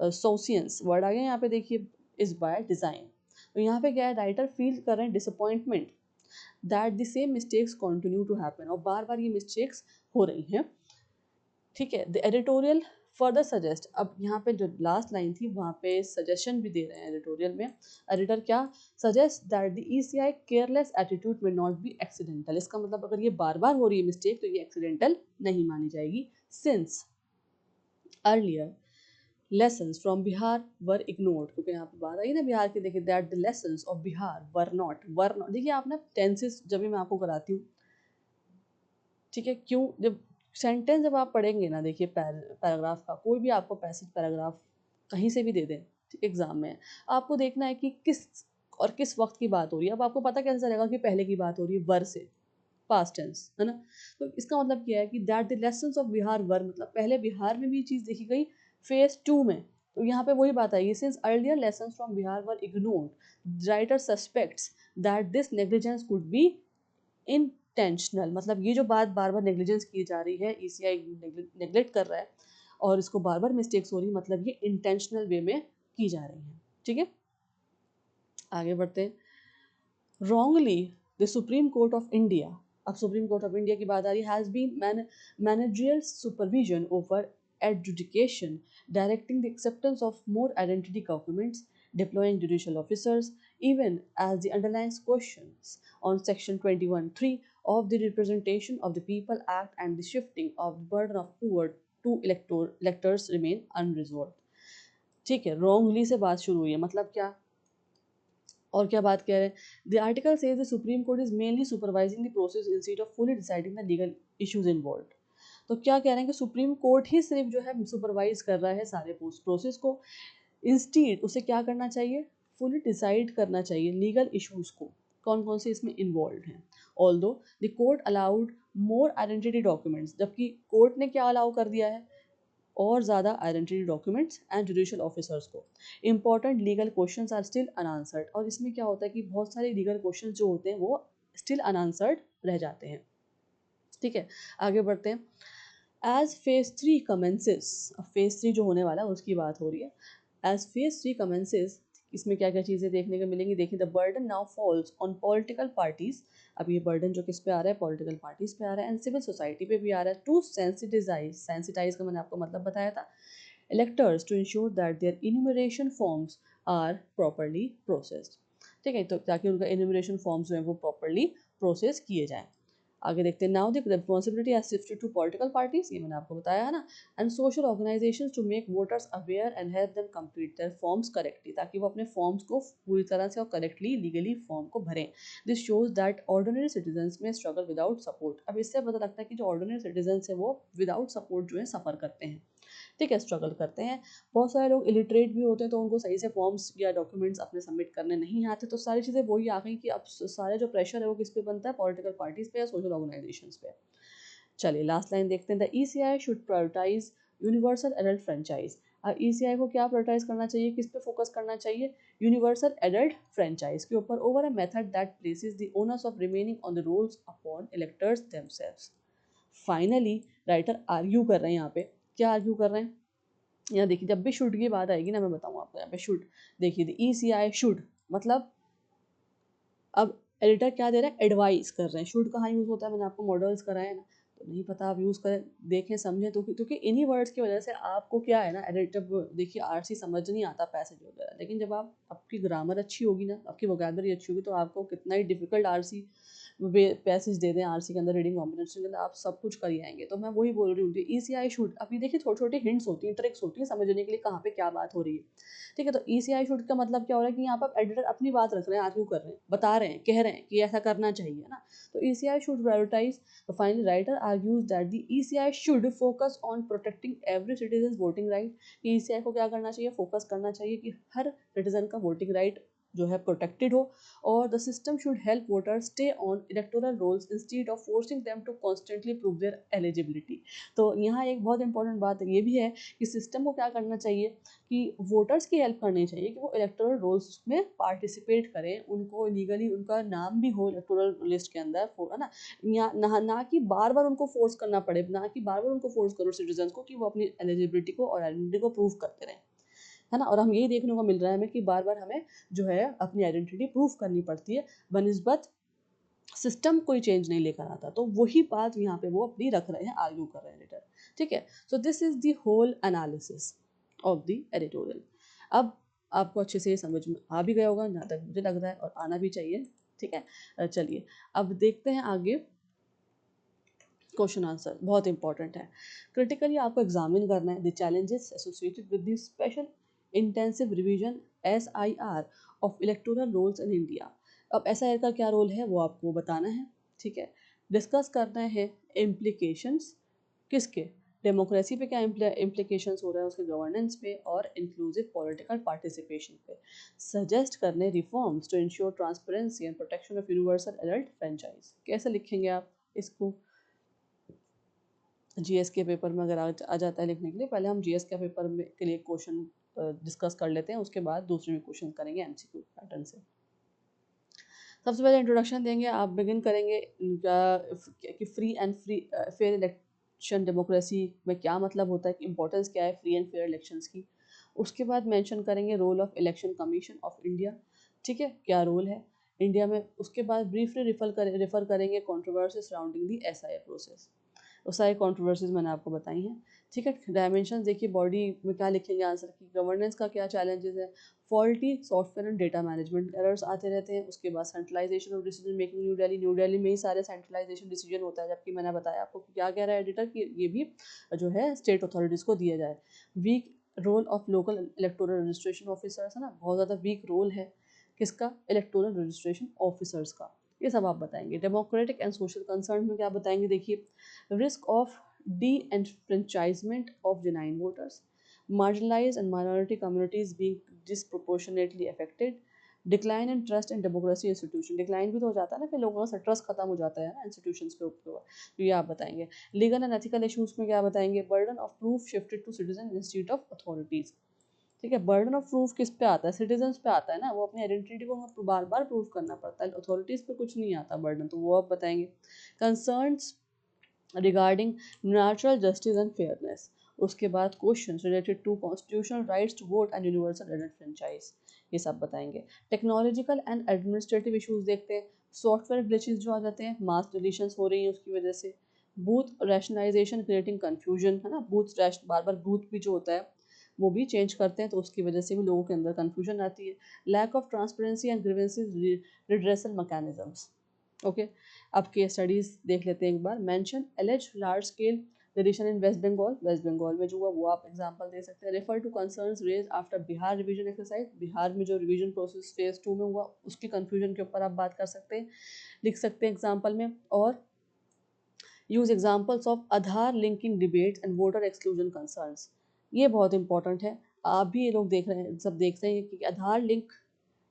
सोसियंस word आ गया यहाँ पे देखिए, इज बाय डिजाइन. तो यहाँ पे क्या है, राइटर फील कर रहे हैं disappointment that the same mistakes continue to happen, और बार बार ये मिस्टेक्स हो रही हैं. ठीक है. द एडिटोरियल फर्दर सजेस्ट, अब यहाँ पे जो लास्ट लाइन थी वहाँ पे सजेशन भी दे रहे हैं एडिटोरियल में. एडिटर क्या suggest that the ECI careless attitude में नॉट बी एक्सीडेंटल. इसका मतलब अगर ये बार बार हो रही है मिस्टेक तो ये एक्सीडेंटल नहीं मानी जाएगी. Since earlier lessons from Bihar were ignored, क्योंकि यहाँ पे बात आई ना बिहार की, देखिए that the lessons of Bihar were not, देखिए आप ना टेंसेस जब भी मैं आपको कराती हूँ, ठीक है, क्यों, जब सेंटेंस जब आप पढ़ेंगे ना, देखिए पैराग्राफ का कोई भी आपको पैसेज पैराग्राफ कहीं से भी दे दें एग्जाम में, आपको देखना है कि किस और किस वक्त की बात हो रही है. अब आपको पता कैसे चलेगा कि पहले की बात हो रही है, वर से, पास्ट टेंस, है ना. तो इसका मतलब क्या है कि that the lessons of Bihar were, मतलब पहले बिहार में भी चीज़ देखी गई फेज 2 में. तो यहाँ पे वही बात आएगी, since earlier lessons from Bihar were ignored, writer suspects that this negligence could be intentional. मतलब ये जो बात बार बार नेग्लिजेंस की जा रही है, ECI नेग्लेक्ट कर रहा है और इसको बार बार मिस्टेक्स हो रही है, मतलब ये इंटेंशनल वे में की जा रही है. ठीक है, आगे बढ़ते हैं. wrongly the Supreme Court of India, अब सुप्रीम कोर्ट ऑफ इंडिया की बात आ रही है, has been managerial supervision over adjudication, directing the acceptance of more identity documents, deploying judicial officers, even as the underlying questions on Section 21(3) of the Representation of the People Act and the shifting of the burden of poor to electors remain unresolved. ठीक है, wrongly से बात शुरू हुई है, मतलब क्या, और क्या बात कह रहे हैं, the article says the supreme court is mainly supervising the process instead of fully deciding the legal issues involve. तो क्या कह रहे हैं कि सुप्रीम कोर्ट ही सिर्फ जो है सुपरवाइज कर रहा है सारे प्रोसेस को, इंस्टीड उसे क्या करना चाहिए, फुली डिसाइड करना चाहिए लीगल इश्यूज को, कौन कौन से इसमें इन्वॉल्व हैं. Although the court allowed more identity documents, जबकि कोर्ट ने क्या अलाउ कर दिया है, और ज़्यादा identity documents and judicial officers को. Important legal questions are still unanswered, और इसमें क्या होता है कि बहुत सारे लीगल क्वेश्चंस जो होते हैं वो स्टिल अनआंसर्ड रह जाते हैं. ठीक है, आगे बढ़ते हैं. एज फेज 3 कमेंसेस, अब फेज 3 जो होने वाला है उसकी बात हो रही है. एज फेज 3 कमेंसेस, इसमें क्या क्या चीज़ें देखने को मिलेंगी, देखिए, the burden now falls on political parties. अब ये बर्डन जो किस पे आ रहा है, पॉलिटिकल पार्टीज पे आ रहा है, एंड सिविल सोसाइटी पे भी आ रहा है, टू सेंसिटाइज का मैंने आपको मतलब बताया था, electors to ensure that their enumeration forms are properly processed. ठीक है, तो ताकि उनका enumeration forms जो है वो properly process किए जाएं. आगे देखते हैं. Now the responsibility has shifted to political parties, ये मैंने आपको बताया है ना, and social organisations to make voters aware and help them complete their forms correctly, ताकि वो अपने फॉर्म्स को पूरी तरह से और करेक्टली लीगली फॉर्म को भरें. This shows that ordinary citizens में स्ट्रगल विदाउट सपोर्ट. अब इससे पता लगता है कि जो ऑर्डिनरी सिटीजन्स है वो विदाउट सपोर्ट जो है सफ़र करते हैं. ठीक है, स्ट्रगल करते हैं. बहुत सारे लोग इलिटरेट भी होते हैं तो उनको सही से फॉर्म्स या डॉक्यूमेंट्स अपने सबमिट करने नहीं आते. तो सारी चीज़ें वही आ गई कि अब सारे जो प्रेशर है वो किस पे बनता है, पॉलिटिकल पार्टीज पे या सोशल ऑर्गेनाइजेशंस पे. चलिए लास्ट लाइन देखते हैं. The ECI should prioritise universal adult franchise. अब ECI को क्या प्रायोरिटाइज करना चाहिए, किस पे फोकस करना चाहिए, यूनिवर्सल एडल्ट फ्रेंचाइज के ऊपर, over a method that places the onus of remaining on the rolls upon electors themselves. Finally writer argue कर रहे हैं यहाँ पे, क्या आर्ग्यू कर रहे हैं, यहाँ देखिए, जब भी शुड की बात आएगी ना मैं बताऊँ आपको, यहाँ पे शुड देखिए, द ECI शुड, मतलब अब एडिटर क्या दे रहा है, एडवाइस कर रहे हैं. शुड कहाँ यूज़ होता है, मैंने आपको मॉडल्स कराए हैं ना, तो नहीं पता आप यूज़ करें, देखें समझें, तो क्योंकि इन्हीं वर्ड्स की वजह से आपको क्या है ना, एडिटर देखिए RC समझ नहीं आता पैसेज वगैरह, लेकिन जब आप आपकी ग्रामर अच्छी होगी ना, आपकी वोकैबुलरी अच्छी होगी, तो आपको कितना ही डिफिकल्ट RC पैसेज दे दें आरसी के अंदर, रीडिंग कॉम्प्रिहेंशन के अंदर, आप सब कुछ कर ही आएंगे। तो मैं वही बोल रही हूँ, ईसीआई शुड, अभी देखिए छोटे छोटे हिंट्स होती हैं, ट्रिक्स होती हैं समझने के लिए कहाँ पे क्या बात हो रही है। ठीक है, तो ईसीआई शुड का मतलब क्या हो रहा है कि यहाँ पर एडिटर अपनी बात रख रहे हैं, आर्ग्यू कर रहे हैं, बता रहे हैं, कह रहे हैं कि ऐसा करना चाहिए ना। तो ईसीआई शुड प्रायोरिटाइज, तो finally writer argues that the ECI should focus on protecting every citizen voting right. ECI को क्या करना चाहिए, फोकस करना चाहिए कि हर सिटीजन का वोटिंग राइट जो है प्रोटेक्टेड हो, और the system should help voters stay on electoral rolls instead of forcing them to constantly prove their eligibility. तो यहाँ एक बहुत इंपॉर्टेंट बात ये भी है कि सिस्टम को क्या करना चाहिए कि वोटर्स की हेल्प करनी चाहिए कि वो इलेक्टोरल रोल्स में पार्टिसिपेट करें, उनको लीगली उनका नाम भी हो इलेक्टोरल लिस्ट के अंदर, है ना। ना कि बार बार उनको फोर्स करना पड़े, ना कि बार बार उनको फोर्स करो सिटीजन को कि वो अपनी एलिजिबिलिटी को और आइडेंटिटी को प्रूव करते रहें, है ना। और हम यही देखने को मिल रहा है हमें कि बार बार हमें जो है अपनी आइडेंटिटी प्रूव करनी पड़ती है, बनिस्बत सिस्टम कोई चेंज नहीं लेकर आता। तो वही बात यहाँ पे वो अपनी रख रहे हैं, आर्ग्यू कर रहे हैं एडिटर। ठीक है, so this is the whole analysis of the editorial. अब आपको अच्छे से समझ में आ भी गया होगा, जहाँ तक मुझे लग रहा है, और आना भी चाहिए। ठीक है, चलिए अब देखते हैं आगे। क्वेश्चन आंसर बहुत इंपॉर्टेंट है, क्रिटिकली आपको एग्जामिन करना है the challenges associated with the special intensive revision SIR of electoral rolls in India. अब SIR का क्या रोल है वो आपको बताना है। ठीक है, डिस्कस करना है इम्प्लीकेशंस किसके, डेमोक्रेसी पे क्या इम्प्लीकेशंस हो रहा है, उसके गवर्नेंस पे, और इंक्लूसिव पॉलिटिकल पार्टिसिपेशन पे। सजेस्ट करने reforms to ensure transparency and protection of universal adult franchise. कैसे लिखेंगे आप इसको, जीएस के पेपर में अगर आ जाता है लिखने के लिए, पहले हम जीएस के पेपर में के लिए क्वेश्चन डिस्कस कर लेते हैं, उसके बाद दूसरे में क्वेश्चन करेंगे एमसीक्यू पैटर्न से। सबसे पहले इंट्रोडक्शन देंगे, आप बिगिन करेंगे कि free and fair election democracy में क्या मतलब होता है, कि इंपॉर्टेंस क्या है फ्री एंड फेयर इलेक्शंस की। उसके बाद मेंशन करेंगे role of election commission of India. ठीक है, क्या रोल है इंडिया में। उसके बाद ब्रीफली रेफर करेंगे controversy surrounding the SIR process. वो सारी कॉन्ट्रोवर्सीज मैंने आपको बताई हैं। ठीक है, डायमेंशन देखिए, बॉडी में क्या लिखेंगे आंसर की, गवर्नेंस का क्या चैलेंजेस है, faulty software and data management errors आते रहते हैं। उसके बाद centralisation of decision making, New Delhi में ही सारे सेंट्रलाइजेशन डिसीजन होता है, जबकि मैंने बताया आपको कि क्या कह रहा है एडिटर कि ये भी जो है स्टेट अथॉरिटीज़ को दिया जाए। Weak role of local electoral registration officers, है ना, बहुत ज़्यादा वीक रोल है किसका, इलेक्टोरल रजिस्ट्रेशन ऑफिसर्स का। ये सब आप बताएंगे। डेमोक्रेटिक एंड सोशल कंसर्न में क्या बताएंगे, देखिए, risk of de-enfranchisement of genuine voters, marginalized and minority communities being disproportionately affected, decline in trust in democracy institution, decline भी तो हो जाता है ना, फिर लोगों का ट्रस्ट खत्म हो जाता है ना इंस्टीट्यूशंस के ऊपर। तो ये आप बताएंगे। लीगल एंड एथिकल इशूज में क्या बताएंगे, burden of proof shifted to citizen institute of authorities. ठीक है, बर्डन ऑफ प्रूफ किस पे आता है, सिटीजन्स पे आता है ना, वो अपनी आइडेंटिटी को बार बार प्रूव करना पड़ता है, अथॉरिटीज पे कुछ नहीं आता बर्डन, तो वो आप बताएंगे। Concerns regarding natural justice and fairness। उसके बाद questions related to constitutional rights to vote and universal adult franchise, ये सब बताएंगे। टेक्नोलॉजिकल एंड एडमिनिस्ट्रेटिव इशूज देखते हैं, सॉफ्टवेयर ग्लिचेस जो आ जाते हैं, मास डिलीशंस हो रही हैं उसकी वजह से, बूथ रैशनलाइजेशन क्रिएटिंग कन्फ्यूजन, है ना, बार बार बूथ भी जो होता है वो भी चेंज करते हैं, तो उसकी वजह से भी लोगों के अंदर कन्फ्यूजन आती है। Lack of transparency and grievances redressal mechanisms. Okay, अब केस स्टडीज देख लेते हैं एक बार। Mention alleges large scale deletion in West Bengal, West Bengal में जो हुआ वो आप एग्जांपल दे सकते हैं। Refer to concerns raise after Bihar revision exercise, Bihar में जो रिवीजन प्रोसेस फेज 2 में हुआ उसकी कंफ्यूजन के ऊपर आप बात कर सकते हैं, लिख सकते हैं एग्जाम्पल में। और use examples of Aadhaar linking debates and voter exclusion concerns, ये बहुत इंपॉर्टेंट है। आप भी ये लोग देख रहे हैं, सब देख रहे हैं कि आधार लिंक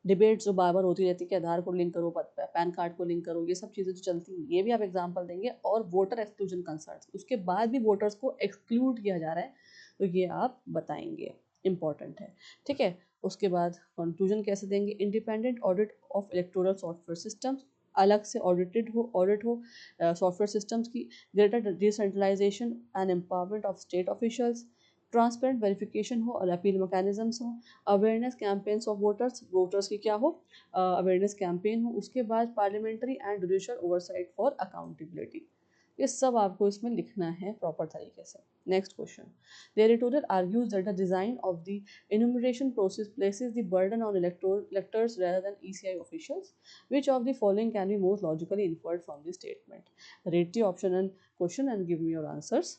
डिबेट्स जो बार बार होती रहती है कि आधार को लिंक करो, पैन कार्ड को लिंक करो, ये सब चीज़ें जो चलती हैं ये भी आप एग्जांपल देंगे। और वोटर एक्सक्लूजन कंसर्न्स, उसके बाद भी वोटर्स को एक्सक्लूड किया जा रहा है, तो ये आप बताएंगे, इंपॉर्टेंट है। ठीक है, उसके बाद कंक्लूजन कैसे देंगे, independent audit of electoral software systems, अलग से ऑडिट हो सॉफ्टवेयर सिस्टम्स की, greater decentralisation and empowerment of state officials, transparent verification हो और अपील मैकेनिज्म्स हो, अवेयरनेस कैंपेन्स ऑफ वोटर्स की क्या हो, अवेयरनेस कैंपेन हो। उसके बाद parliamentary and judicial oversight for accountability. ये सब आपको इसमें लिखना है प्रॉपर तरीके से। Next question, the editorial argues that the design of the enumeration process places the burden on electors rather than ECI officials. Which of the following can be most logically inferred from the statement? Read the option and question and give me your answers.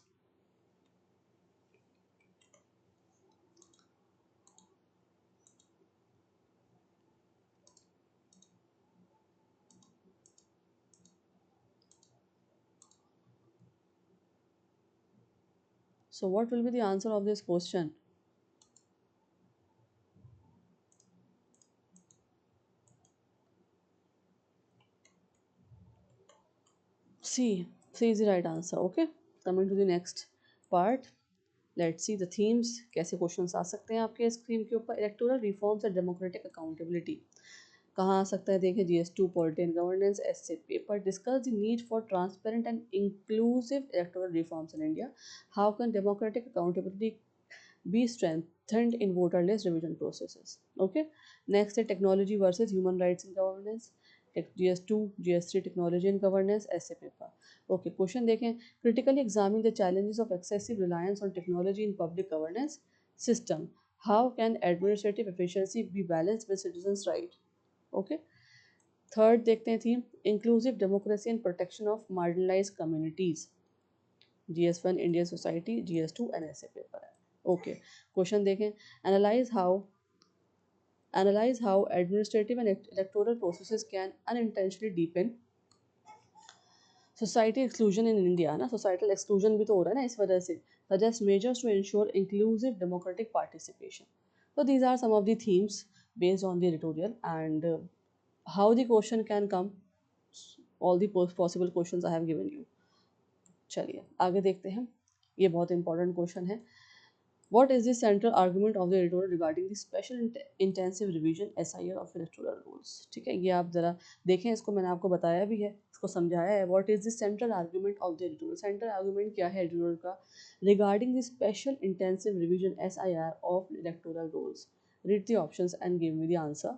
So what will be the answer of this question? C. C is the right answer. Okay. Coming to the next part. Let's see the themes. कैसे questions आ सकते हैं आपके इस theme के ऊपर? Electoral reforms and democratic accountability कहाँ आ सकता है? देखिए, GS2 पॉलिटी एंड गवर्नेंस, ऐसे paper discuss the need for transparent and inclusive electoral reforms in India, how can democratic accountability be strengthened in voterless revision processes. Okay. Next, technology versus human rights in governance. GS2, GS3 technology and governance essay paper. Okay, question देखें, critically examine the challenges of excessive reliance on technology in public governance system. How can administrative efficiency be balanced with citizens' right? Okay. Third देखते हैं theme, inclusive democracy and protection of marginalised communities, GS1 Indian society, GS2 NSA paper है। Okay, question देखें, analyse how administrative and electoral processes can unintentionally deepen society exclusion in India, ना societal exclusion भी तो हो रहा है ना इस वजह से, suggest measures to ensure inclusive democratic participation. So these are some of the themes based on the editorial, and how the question can come, all the possible questions I have given you. चलिए आगे देखते हैं, ये बहुत important question है। What is the central argument of the editorial regarding the special intensive revision SIR of electoral rules? ठीक है, ये आप ज़रा देखें, इसको मैंने आपको बताया भी है, इसको समझाया है। What is the central argument of the editorial? Central argument क्या है editorial का? Regarding the special intensive revision SIR of electoral rules. Read the options and give me the answer.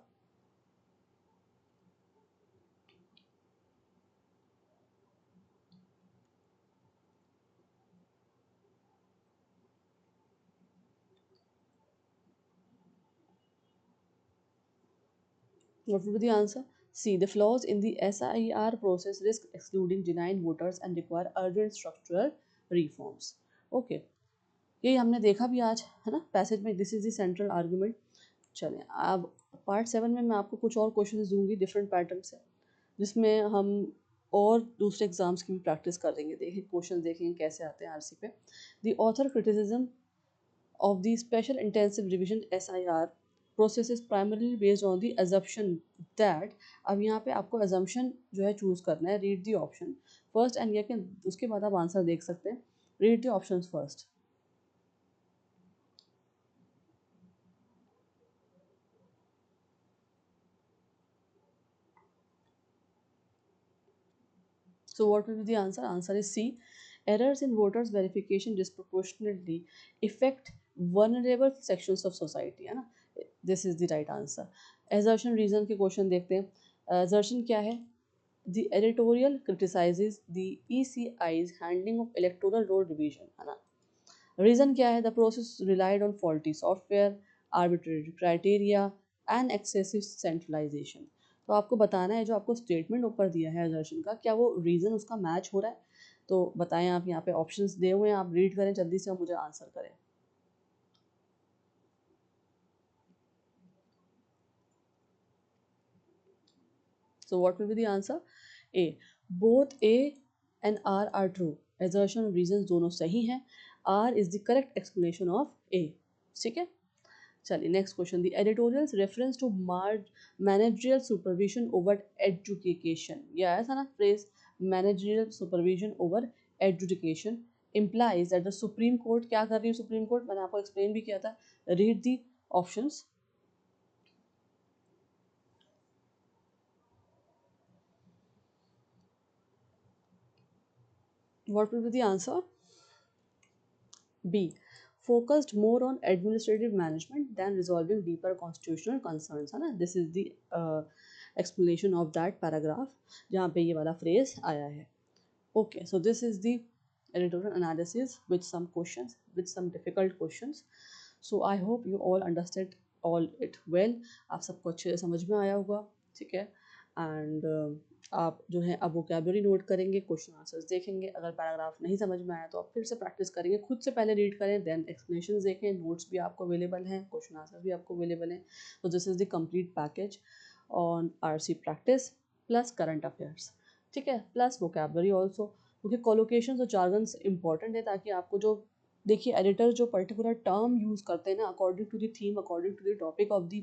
What would be the answer? C. The flaws in the SIR process risk excluding denied voters and require urgent structural reforms. Okay. यही हमने देखा भी आज, है ना, passage में। This is the central argument. चलें अब पार्ट 7 में मैं आपको कुछ और क्वेश्चंस दूंगी डिफरेंट पैटर्न से, जिसमें हम और दूसरे एग्जाम्स की भी प्रैक्टिस करेंगे। देखें क्वेश्चन, देखेंगे कैसे आते हैं आरसी पे। The author criticism of the special intensive revision SIR process is primarily based on the assumption that, अब यहाँ पे आपको assumption जो है चूज करना है। Read the option first and ये, उसके बाद आप आंसर देख सकते हैं। Read the options first. So what will be the answer? Answer is C. Errors in voters verification disproportionately affect vulnerable sections of society, है ना। This is the right answer. Assertion reason के question देखते हैं। Assertion क्या है? The editorial criticizes the ECI's handling of electoral roll revision, है ना। Reason क्या है? The process relied on faulty software, arbitrary criteria and excessive centralization. तो आपको बताना है, जो आपको स्टेटमेंट ऊपर दिया है असर्शन का, क्या वो रीज़न उसका मैच हो रहा है? तो बताएं आप, यहाँ पे ऑप्शंस दिए हुए हैं, आप रीड करें जल्दी से और मुझे आंसर करें। So what will be the answer? A. Both A and R are true. Assertion और reasons दोनों सही हैं। R is the correct explanation of A. ठीक है, चलिए next question. The editorial's reference to managerial supervision over education, ये आया था ना phrase, managerial supervision over education implies that the supreme court क्या कर रही है? सुप्रीम कोर्ट मैंने आपको एक्सप्लेन भी किया था। Read the options. What will be the answer? B. Focused more on administrative management than resolving deeper constitutional concerns, है ना। This is the explanation of that paragraph जहाँ पे ये वाला phrase आया है। Okay, so this is the editorial analysis with some questions, with some difficult questions. So I hope you all understood all it well. आप सबको अच्छे से समझ में आया होगा, ठीक है? एंड आप जो है अब वोकेबलरी नोट करेंगे, क्वेश्चन आंसर्स देखेंगे, अगर पैराग्राफ नहीं समझ में आया तो आप फिर से प्रैक्टिस करेंगे, खुद से पहले रीड करें, देन एक्सप्लेनेशन देखें, नोट्स भी आपको अवेलेबल हैं, क्वेश्चन आंसर भी आपको अवेलेबल हैं. तो this is the complete package on RC practice plus current affairs, ठीक है, प्लस वोकेबलरी ऑल्सो, क्योंकि कोलोकेशंस और जार्गन्स इंपॉर्टेंट है, ताकि आपको जो देखिए एडिटर जो पर्टिकुलर टर्म यूज़ करते हैं ना, according to the theme, according to the topic of the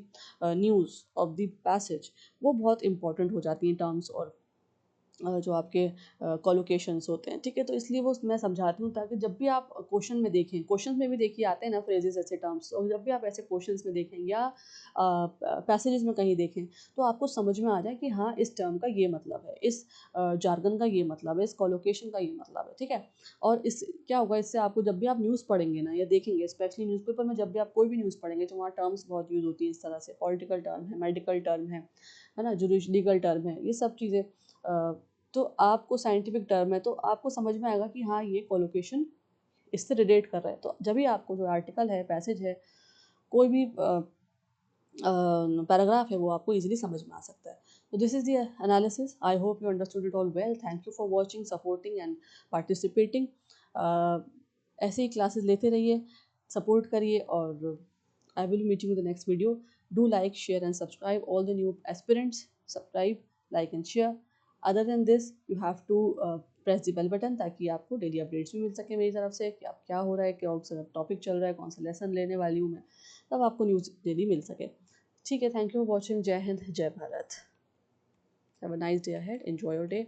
news of the passage, वो बहुत इंपॉर्टेंट हो जाती हैं टर्म्स और जो आपके कॉलोकेशंस होते हैं, ठीक है? तो इसलिए वो मैं समझाती हूँ, ताकि जब भी आप क्वेश्चन में देखें, क्वेश्चंस में भी देखिए आते हैं ना फ्रेजेस, ऐसे टर्म्स, और जब भी आप ऐसे क्वेश्चंस में देखें या पैसेजेस में कहीं देखें, तो आपको समझ में आ जाए कि हाँ, इस टर्म का ये मतलब है, इस जार्गन का ये मतलब है, इस कॉलोकेशन का ये मतलब है, ठीक है? और इस क्या होगा, इससे आपको जब भी आप न्यूज़ पढ़ेंगे ना या देखेंगे, स्पेशली न्यूज़पेपर में जब भी आप कोई भी न्यूज़ पढ़ेंगे, तो वहाँ टर्म्स बहुत यूज़ होती हैं इस तरह से, पॉलिटिकल टर्म है, मेडिकल टर्म है ना, जो लीगल टर्म है, ये सब चीज़ें तो आपको साइंटिफिक टर्म है, तो आपको समझ में आएगा कि हाँ, ये कोलोकेशन इससे रिलेट कर रहा है, तो जब भी आपको जो आर्टिकल है, पैसेज है, कोई भी पैराग्राफ है, वो आपको इजीली समझ में आ सकता है. तो this is the analysis. I hope you understood it all well. Thank you for watching, supporting and participating. ऐसे ही क्लासेस लेते रहिए, सपोर्ट करिए, और आई विल मीट यू इन द नेक्स्ट वीडियो. Do like, share and subscribe. All the new aspirants, subscribe, like and share. Other than this, you have to press the bell button, ताकि आपको डेली अपडेट्स भी मिल सके मेरी तरफ से कि आप क्या हो रहा है, कौन सा टॉपिक चल रहा है, कौन सा लेसन लेने वाली हूँ मैं, तब आपको न्यूज़ डेली मिल सके. ठीक है, थैंक यू फॉर वॉचिंग. जय हिंद, जय Bharat. Have a nice day ahead. Enjoy your day.